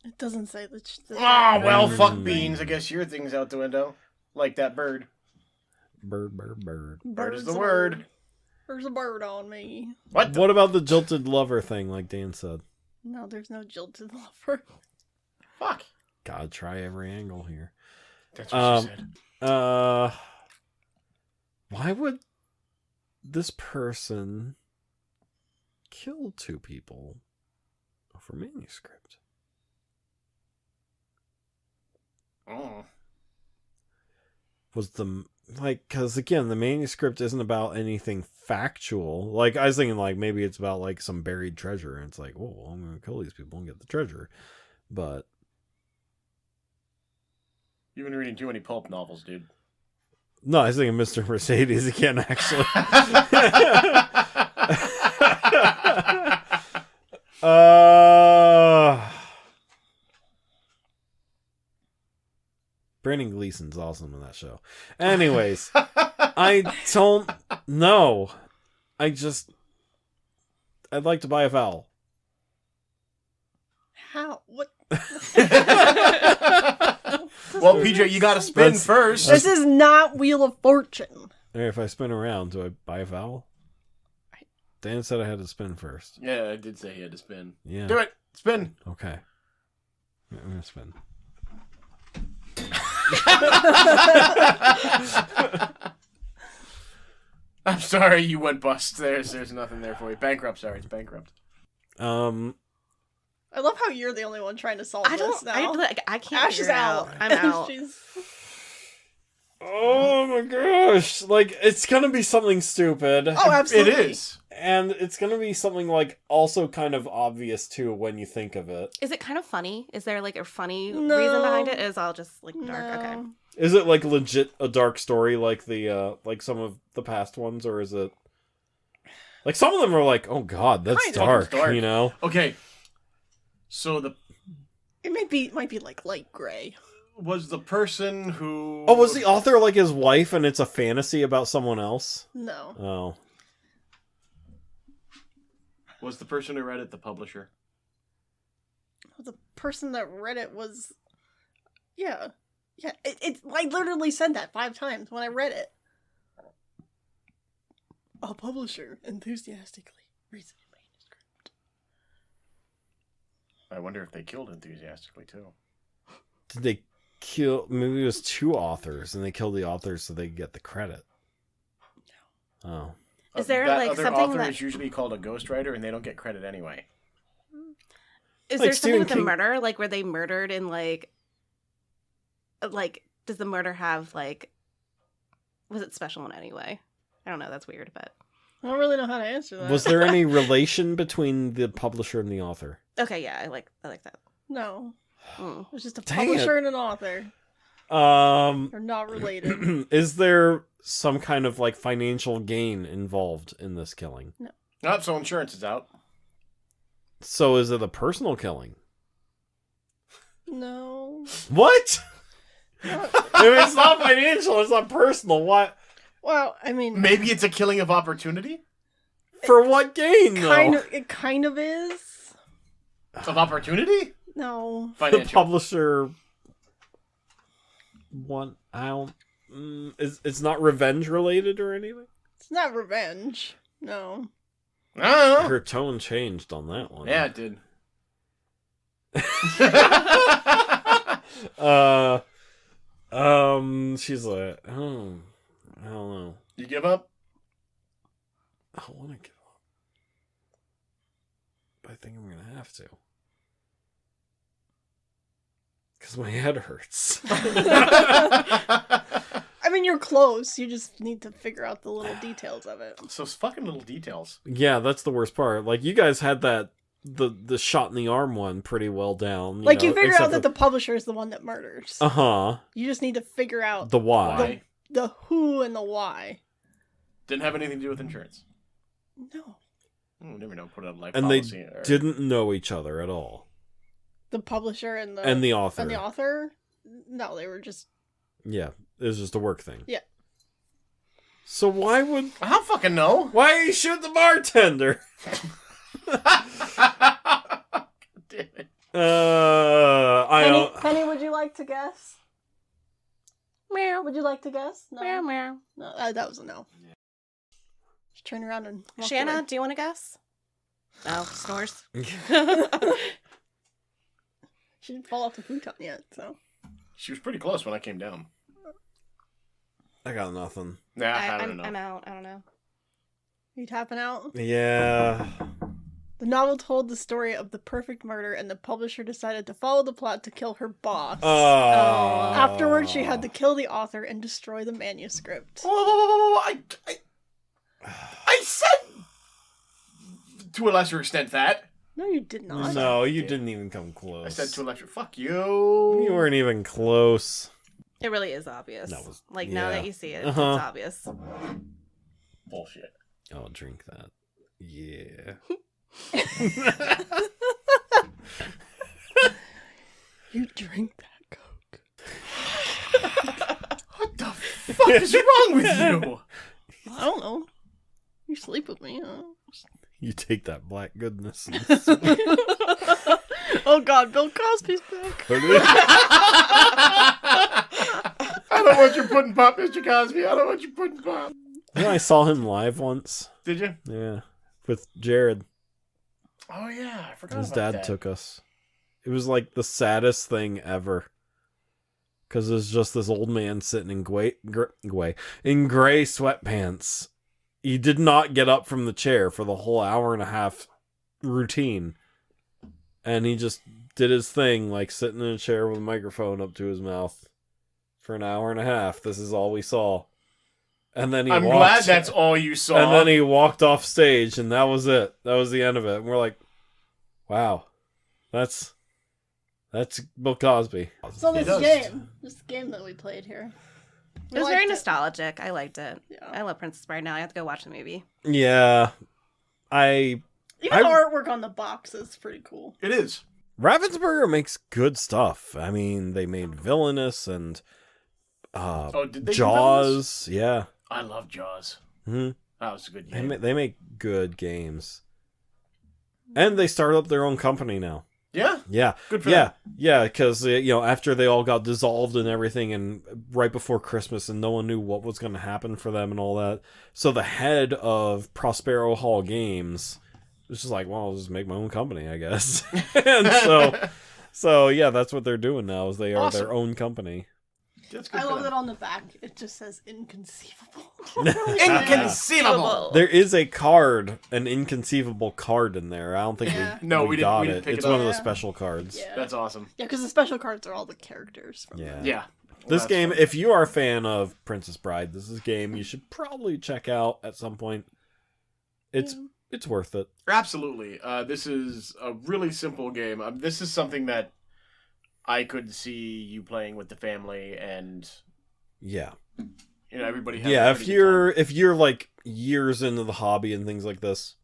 It doesn't say the... Oh, well, fuck beans. I guess your thing's out the window. Like that bird. Bird. Bird is Bird's the a word. bird. There's a bird on me. What? What about the jilted lover thing, like Dan said? No, there's no jilted lover. Fuck. God, try every angle here. That's what she said. Why would this person kill 2 people over manuscript? Oh. Was because again, the manuscript isn't about anything factual. Like, I was thinking, like, maybe it's about, like, some buried treasure, and it's like, oh, well, I'm gonna kill these people and get the treasure. But You've been reading too many pulp novels, dude. no, I was thinking Mr. Mercedes again, actually. Brandon Gleason's awesome in that show. Anyways, I don't know. I'd like to buy a vowel. How? What? Well, PJ, you gotta spin That's- first. This is not Wheel of Fortune. If I spin around, do I buy a vowel? Dan said I had to spin first. Yeah, I did say he had to spin. Yeah. Do it. Spin. Okay. I'm gonna spin. I'm sorry you went bust. There's nothing there for you. Bankrupt, sorry. It's bankrupt. I love how you're the only one trying to solve this now. I can't Ash figure is it out. out. I'm out. Oh my gosh. Like, it's gonna be something stupid. Oh, absolutely. It is. And it's gonna be something, like, also kind of obvious, too, when you think of it. Is it kind of funny? Is there like a funny No. reason behind it? Is all just like dark? Okay. No. Is it, like, legit a dark story like the, like some of the past ones, or is it... Like, some of them are like, oh god, that's Kind of. dark, Dark. you know? Okay. So It might be like light gray. was the person who... Oh, was the author, like, his wife, and it's a fantasy about someone else? No. Oh. Was the person who read it the publisher? The person that read it was... Yeah. Yeah, I literally said that 5 times when I read it. A publisher enthusiastically reads a manuscript. I wonder if they killed enthusiastically, too. Did they kill... Maybe it was 2 authors, and they killed the authors so they could get the credit. Oh. Is there, that like, other something author that- is usually called a ghostwriter, and they don't get credit anyway. Is Like there something Stephen with the King- murder? Like, were they murdered in like, does the murder have like, was it special in any way? I don't know. That's weird, but I don't really know how to answer that. Was there any relation between the publisher and the author? okay, yeah, I like that. No. Mm. It was just a Dang publisher and an author. They're not related. Is there some kind of, like, financial gain involved in this killing? Oh, so insurance is out. So is it a personal killing? No. What? If it's not financial, it's not personal. What? Well, I mean, Maybe it's a killing of opportunity? For what gain, though? it kind of is. Of opportunity? No. The Financial. publisher... It's not revenge related or anything? It's not revenge. No. I don't know. Her tone changed on that one. Yeah, it did. She's like, oh, I don't know. You give up? I want to give up. But I think I'm going to have to. Because my head hurts. I mean, you're close. You just need to figure out the little details of it. So it's fucking little details. Yeah, that's the worst part. Like, you guys had that, the shot in the arm one pretty well down. Like, you figure except out that the publisher is the one that murders. Uh-huh. You just need to figure out The why. Why? the who and the why. Didn't have anything to do with insurance. No. You never know. Put a life And they policy. didn't know each other at all. The publisher and the author. And the author? No, they were just... Yeah, it was just a work thing. Yeah. So why would... I don't fucking know. Why you shoot the bartender? Damn it. I don't... Penny, would you like to guess? Meow. Would you like to guess? No. Meow meow. No, that was a no. Just turn around and walk Shanna, away. do you want to guess? No, snores. She didn't fall off the futon yet, so... She was pretty close when I came down. I got nothing. Nah, I don't know. I'm out. I don't know. You tapping out? Yeah. The novel told the story of the perfect murder, and the publisher decided to follow the plot to kill her boss. Oh. Afterwards, she had to kill the author and destroy the manuscript. Whoa. I said to a lesser extent that. No, you did not. No, you didn't even come close. I said to a lesser. Fuck you. You weren't even close. It really is obvious. That was- like now yeah. that you see it, Uh-huh. it's obvious. Bullshit. I'll drink that. Yeah. You drink that Coke. What the fuck is wrong with you? I don't know. You sleep with me, huh? You take that black goodness. And Oh god, Bill Cosby's back. I don't want your pudding pop, Mr. Cosby. I don't want your pudding pop. You know, I saw him live once. Did you? Yeah. With Jared. Oh yeah, I forgot His about dad that. took us. It was like the saddest thing ever. Because it was just this old man sitting in gray sweatpants. He did not get up from the chair for the whole hour and a half routine. and he just did his thing, like sitting in a chair with a microphone up to his mouth for an hour and a half. This is all we saw. And then I'm glad that's all you saw. And then he walked off stage, and that was it. That was the end of it. And we're like, wow, that's Bill Cosby. So this game that we played here. It was very nostalgic. I liked it. Yeah. I love Princess Bride now. I have to go watch the movie. Yeah. Even the artwork on the box is pretty cool. It is. Ravensburger makes good stuff. I mean, they made Villainous and did they Jaws. Yeah. I love Jaws. Mm-hmm. That was a good game. They make good games. And they start up their own company now. Yeah? Yeah. Good for them. Yeah, because, after they all got dissolved and everything, and right before Christmas, and no one knew what was going to happen for them and all that. So the head of Prospero Hall Games was just like, well, I'll just make my own company, I guess. And so yeah, that's what they're doing now, is they are Awesome. their own company. That's good I for love them. that on the back it just says inconceivable. Inconceivable! There is an inconceivable card in there. I don't think we got didn't it. pick It's it up. one of the Yeah. special cards. Yeah. That's awesome. Yeah, because the special cards are all the characters. From Yeah. Yeah. This Well, game, that's fun. if you are a fan of Princess Bride, this is a game you should probably check out at some point. It's worth it. Absolutely. This is a really simple game. This is something that I could see you playing with the family, and Yeah. everybody. Having Yeah, a pretty good if you're like years into the hobby and things like this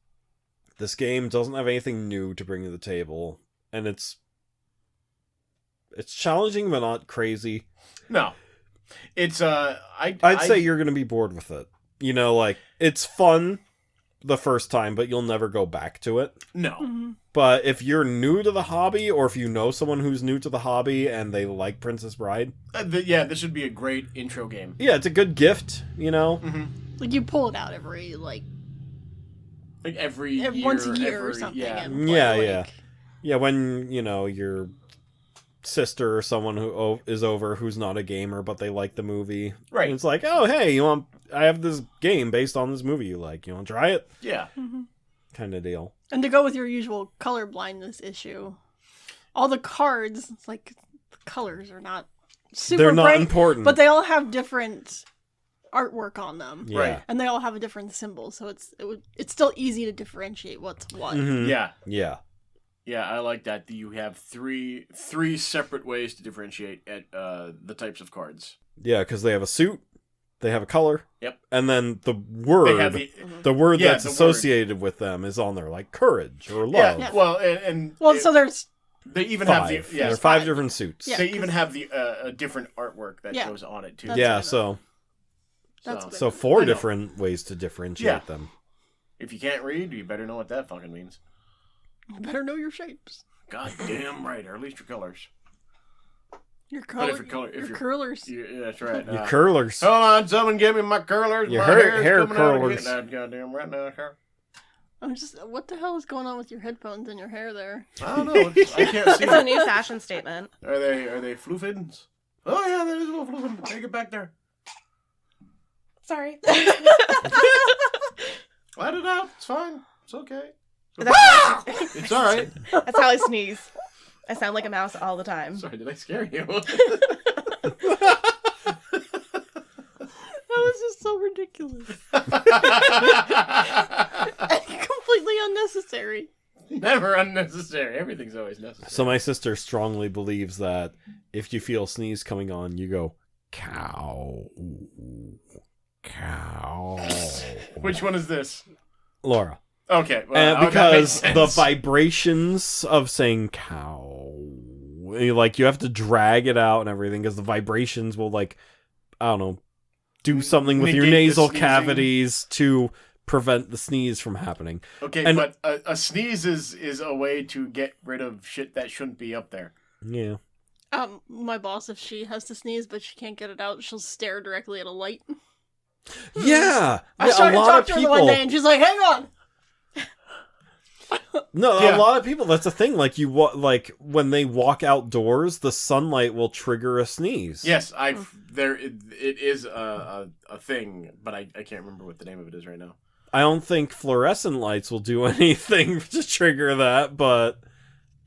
game doesn't have anything new to bring to the table, and it's challenging but not crazy. time. No, it's I'd say you're gonna be bored with it. It's fun the first time, but you'll never go back to it. no. Mm-hmm. But if you're new to the hobby, or if you know someone who's new to the hobby and they like Princess Bride, This would be a great intro game. yeah, it's a good gift. Mm-hmm. Like you pull it out every Like every year, once a year or something. Yeah. And play, Yeah, like, yeah. Yeah, when your sister or someone who is over who's not a gamer but they like the movie, Right. and it's like, oh hey, I have this game based on this movie you like. You want to try it? Yeah. Mhm. Kind of deal. And to go with your usual color blindness issue, all the cards, it's like the colors are not super They're not bright, important, but they all have different artwork on them. yeah. Right. And they all have a different symbol, so it's still easy to differentiate what's what. Mhm. Yeah. Yeah. Yeah, I like that. You have three separate ways to differentiate at the types of cards. Yeah, because they have a suit, they have a color, Yep. and then the word, They have the word Yeah, that's the word. associated with them is on there, like courage or yeah. love. Well, and So there's they even Five. have the There are yes, five different suits. Yeah. they even have the a different artwork that Yeah. goes on it too. That's Yeah, what I so That's So, what so I four I know. different ways to differentiate Yeah. them. if you can't read, you better know what that fucking means. you better know your shapes. God damn right, or at least your colors. Your But color, if your you're- curlers. Yeah, that's right. Your curlers. Hold on, someone give me my curlers. Your my hair hair's coming out curlers. again. Goddamn right now, sir. I'm just, what the hell is going on with your headphones and your hair there? I don't know. I can't see. It's a new fashion statement. Are they floofins? Oh yeah, that is a little floofin. Take it back there. Sorry. Let it out. It's fine. It's okay. That's, It's all right. that's how I sneeze. I sound like a mouse all the time. Sorry, did I scare you? That was just so ridiculous. Completely unnecessary. Never unnecessary. Everything's always necessary. So my sister strongly believes that if you feel a sneeze coming on, you go, cow, cow. Which one is this? Laura. Okay, well, And that makes because the sense. vibrations of saying cow, like you have to drag it out and everything, because the vibrations will, like, I don't know, do something with your Negate the nasal sneezing. cavities to prevent the sneeze from happening. Okay, and- but a sneeze is a way to get rid of shit that shouldn't be up there. Yeah. My boss, if she has to sneeze but she can't get it out, she'll stare directly at a light. Yeah. I Yeah, tried a to lot talk of to her people. one day and she's like, "Hang on." No, Yeah. a lot of people. That's the thing. Like like when they walk outdoors, the sunlight will trigger a sneeze. Yes, it is a thing, but I can't remember what the name of it is right now. I don't think fluorescent lights will do anything to trigger that, but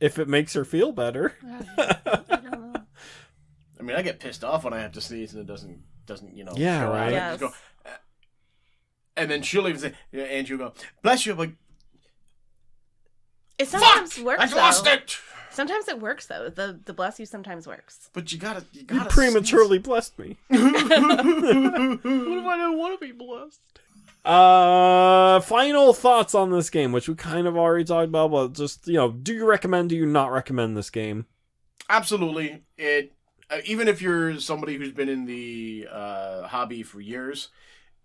If it makes her feel better. I don't know. I mean, I get pissed off when I have to sneeze and it doesn't Yeah, go out. right. I just go, and then she'll even say, Andrew will go, bless you. I'm like, It sometimes fuck! works. I lost though. it! Sometimes it works though. The bless you sometimes works. But you gotta You prematurely blessed me. What if I don't want to be blessed? Final thoughts on this game, which we kind of already talked about, but just, do you recommend, do you not recommend this game? Absolutely. It even if you're somebody who's been in the hobby for years,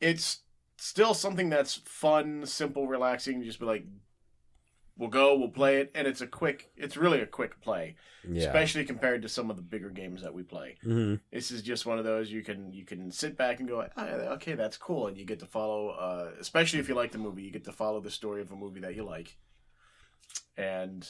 it's still something that's fun, simple, relaxing. Just be like, we'll play it, and it's really a quick play, especially compared to some of the bigger games that we play. Mm-hmm. This is just one of those you can sit back and go, okay, that's cool, and you get to follow, especially if you like the movie, you get to follow the story of a movie that you like, and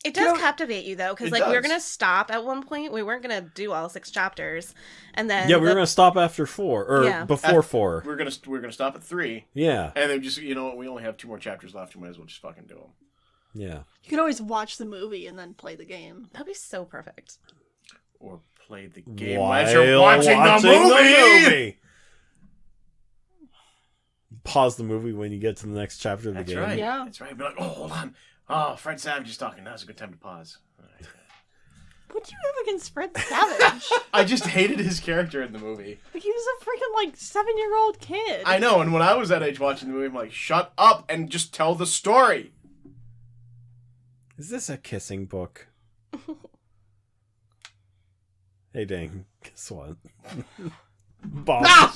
It does captivate you though, because It we were does. gonna stop at one point. We weren't gonna do all 6 chapters, and then Yeah, we were going to stop after 4, or Yeah. before 4. we're gonna stop at 3, Yeah, and then just we only have 2 more chapters left. You might as well just fucking do them. yeah. You can always watch the movie and then play the game. that'd be so perfect. Or play the game While as you're watching the movie. Pause the movie when you get to the next chapter of the That's game. right. Yeah. That's right. Be like, oh, hold on. Oh, Fred Savage is talking. Now's a good time to pause. All right. What do you have against Fred Savage? I just hated his character in the movie. He was a freaking 7-year-old kid. I know, and when I was that age watching the movie, I'm like, shut up and just tell the story. Is this a kissing book? Hey, dang. Guess what? Bob. That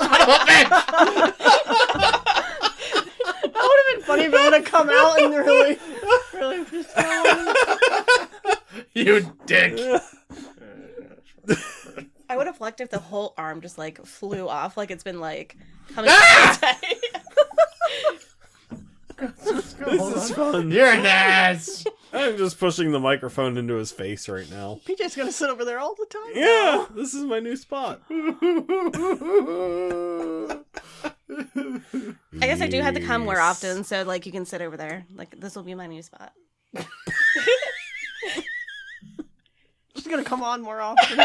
would have been funny if it would have come out and really pissed off. You dick. I would have liked if the whole arm just flew off, like it's been coming all day. This is fun. You're an ass. I'm just pushing the microphone into his face right now. PJ's gonna sit over there all the time. Yeah, this is my new spot. I guess I do have to come more often, so you can sit over there. This will be my new spot. She's gonna come on more often.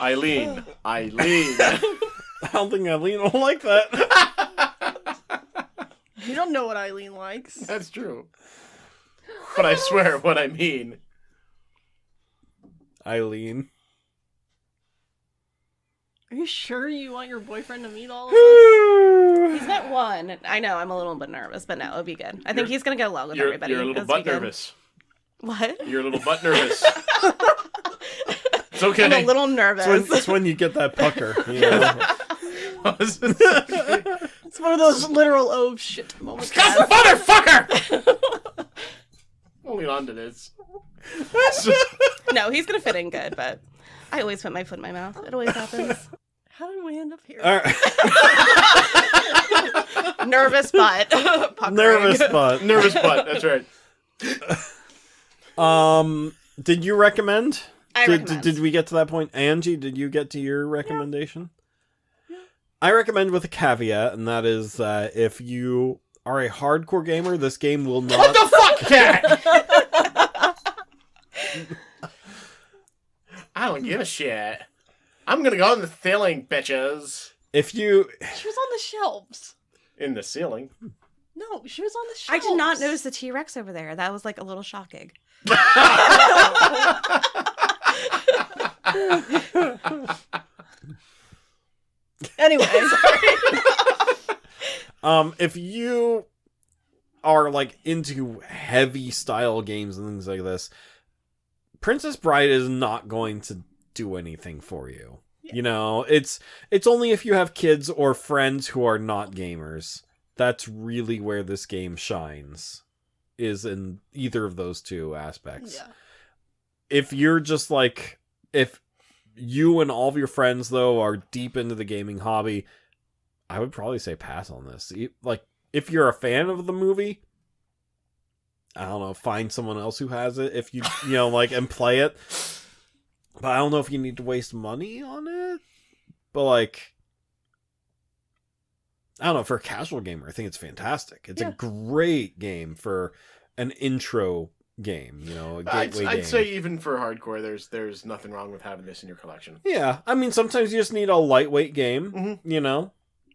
Eileen. I don't think Eileen will like that. You don't know what Eileen likes. That's true. But I swear what I mean. Eileen. Are you sure you want your boyfriend to meet all of us? He's met one. I know, I'm a little bit nervous, but no, it'll be good. I think he's gonna get along with everybody. You're a little It'll be butt good. nervous. What? You're a little butt nervous. It's okay. I'm a little nervous. It's when you get that pucker. You know? It's one of those literal oh shit moments. God, motherfucker! Holding on to this. No, he's gonna fit in good, but I always put my foot in my mouth. It always happens. How did we end up here? All right. Nervous butt. Puckering. Nervous butt. Nervous butt, that's right. Did you recommend? I recommend. Did we get to that point? Angie, did you get to your recommendation? Yeah. I recommend with a caveat, and that is that if you are a hardcore gamer, this game will not... What the fuck, cat? I don't give a shit. I'm gonna go in the ceiling, bitches. If you... She was on the shelves. In the ceiling? No, she was on the I shelves. did not notice the T-Rex over there. That was a little shocking. Anyway. If you are into heavy style games and things like this, Princess Bride is not going to do anything for you. Yeah. You know, it's only if you have kids or friends who are not gamers. That's really where this game shines, is in either of those two aspects. Yeah. If you're just if you and all of your friends though are deep into the gaming hobby, I would probably say pass on this. If you're a fan of the movie, I don't know, find someone else who has it if you and play it. But I don't know if you need to waste money on it. But I don't know, for a casual gamer, I think it's fantastic. It's a great game an intro game, a gateway game. I'd say even for hardcore, there's nothing wrong with having this in your collection. Yeah, I mean, sometimes you just need a lightweight game,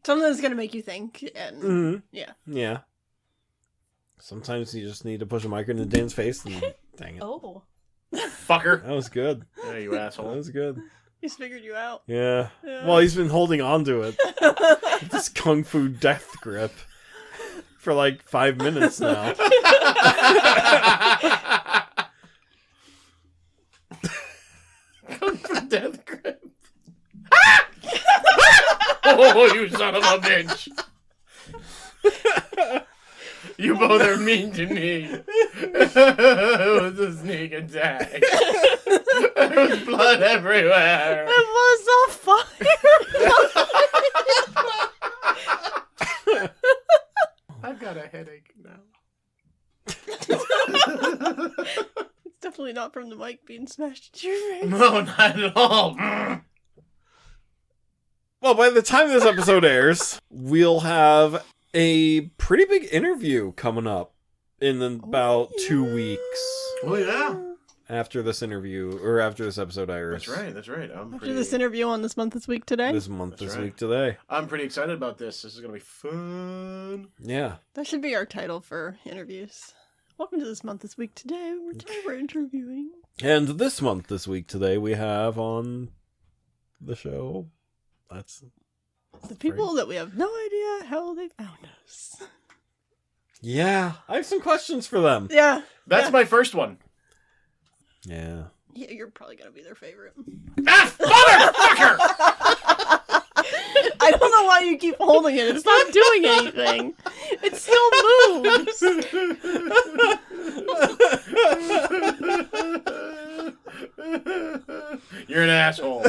Something that's gonna make you think, and Yeah. Sometimes you just need to push a mic in the Dan's face and dang it. Oh. Fucker. That was good. Yeah, you That asshole. was good. he's figured you out. Yeah. Yeah. Well, he's been holding on to it. This kung fu death grip for like 5 minutes now. Come for death grip. Oh, you son of a bitch. You both are mean to me. It was a sneak attack. There was blood everywhere. It was a fire. I've got a headache now. It's definitely not from the mic being smashed into your face. No, not at all. Well, by the time this episode airs, we'll have a pretty big interview coming up in about 2 weeks Oh, yeah. after this interview, or after this episode airs. That's right. After this interview on This Month, This Week, Today. This month, That's this right. week, today. I'm pretty excited about this. This is going to be fun. Yeah. That should be our title for interviews. Welcome to This Month, This Week, Today. We're interviewing. And this month, this week, today, we have on the show. That's The people that we have no idea how they found us. Yeah, I have some questions for them. Yeah. That's my first one. Yeah. Yeah, you're probably going to be their favorite. Ah, motherfucker! I don't know why you keep holding it. It's not doing anything. It still moves. You're an asshole.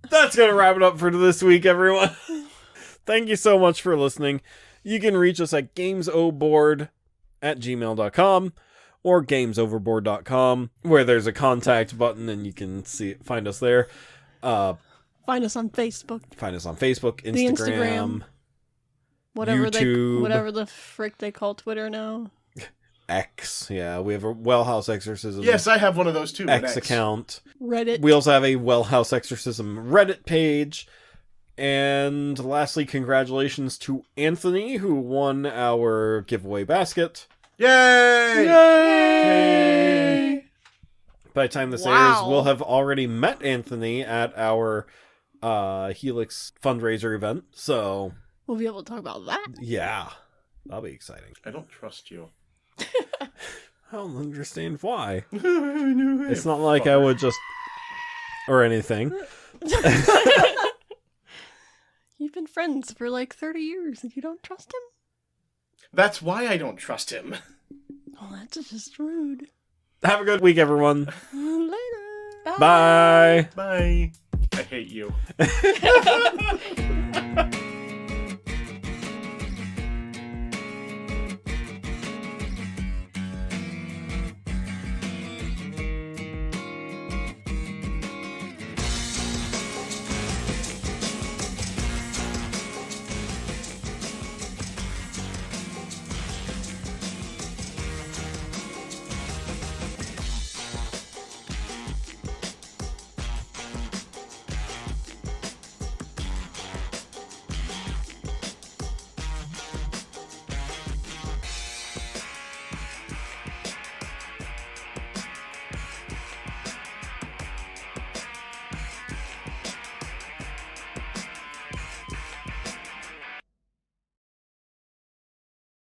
That's going to wrap it up for this week, everyone. Thank you so much for listening. You can reach us at gamesoverboard@gmail.com or gamesoverboard.com, where there's a contact button and you can find us there. Find us on Facebook. Find us on Facebook, The Instagram, YouTube. YouTube. Whatever the frick they call Twitter now. X. Yeah, we have a Wellhouse Exorcism Yes, I have one of those too. X account. Reddit. We also have a Wellhouse Exorcism Reddit page. And lastly, congratulations to Anthony, who won our giveaway basket. Yay! Yay! By the time this airs, Wow. we'll have already met Anthony at our Helix fundraiser event. So, We'll be able to talk about that. yeah, that'll be exciting. I don't trust you. I don't understand why. It's not like I would just... or anything. You've been friends for like 30 years and you don't trust him? That's why I don't trust him. Oh, that's just rude. Have a good week, everyone. Later. Bye. Bye. I hate you.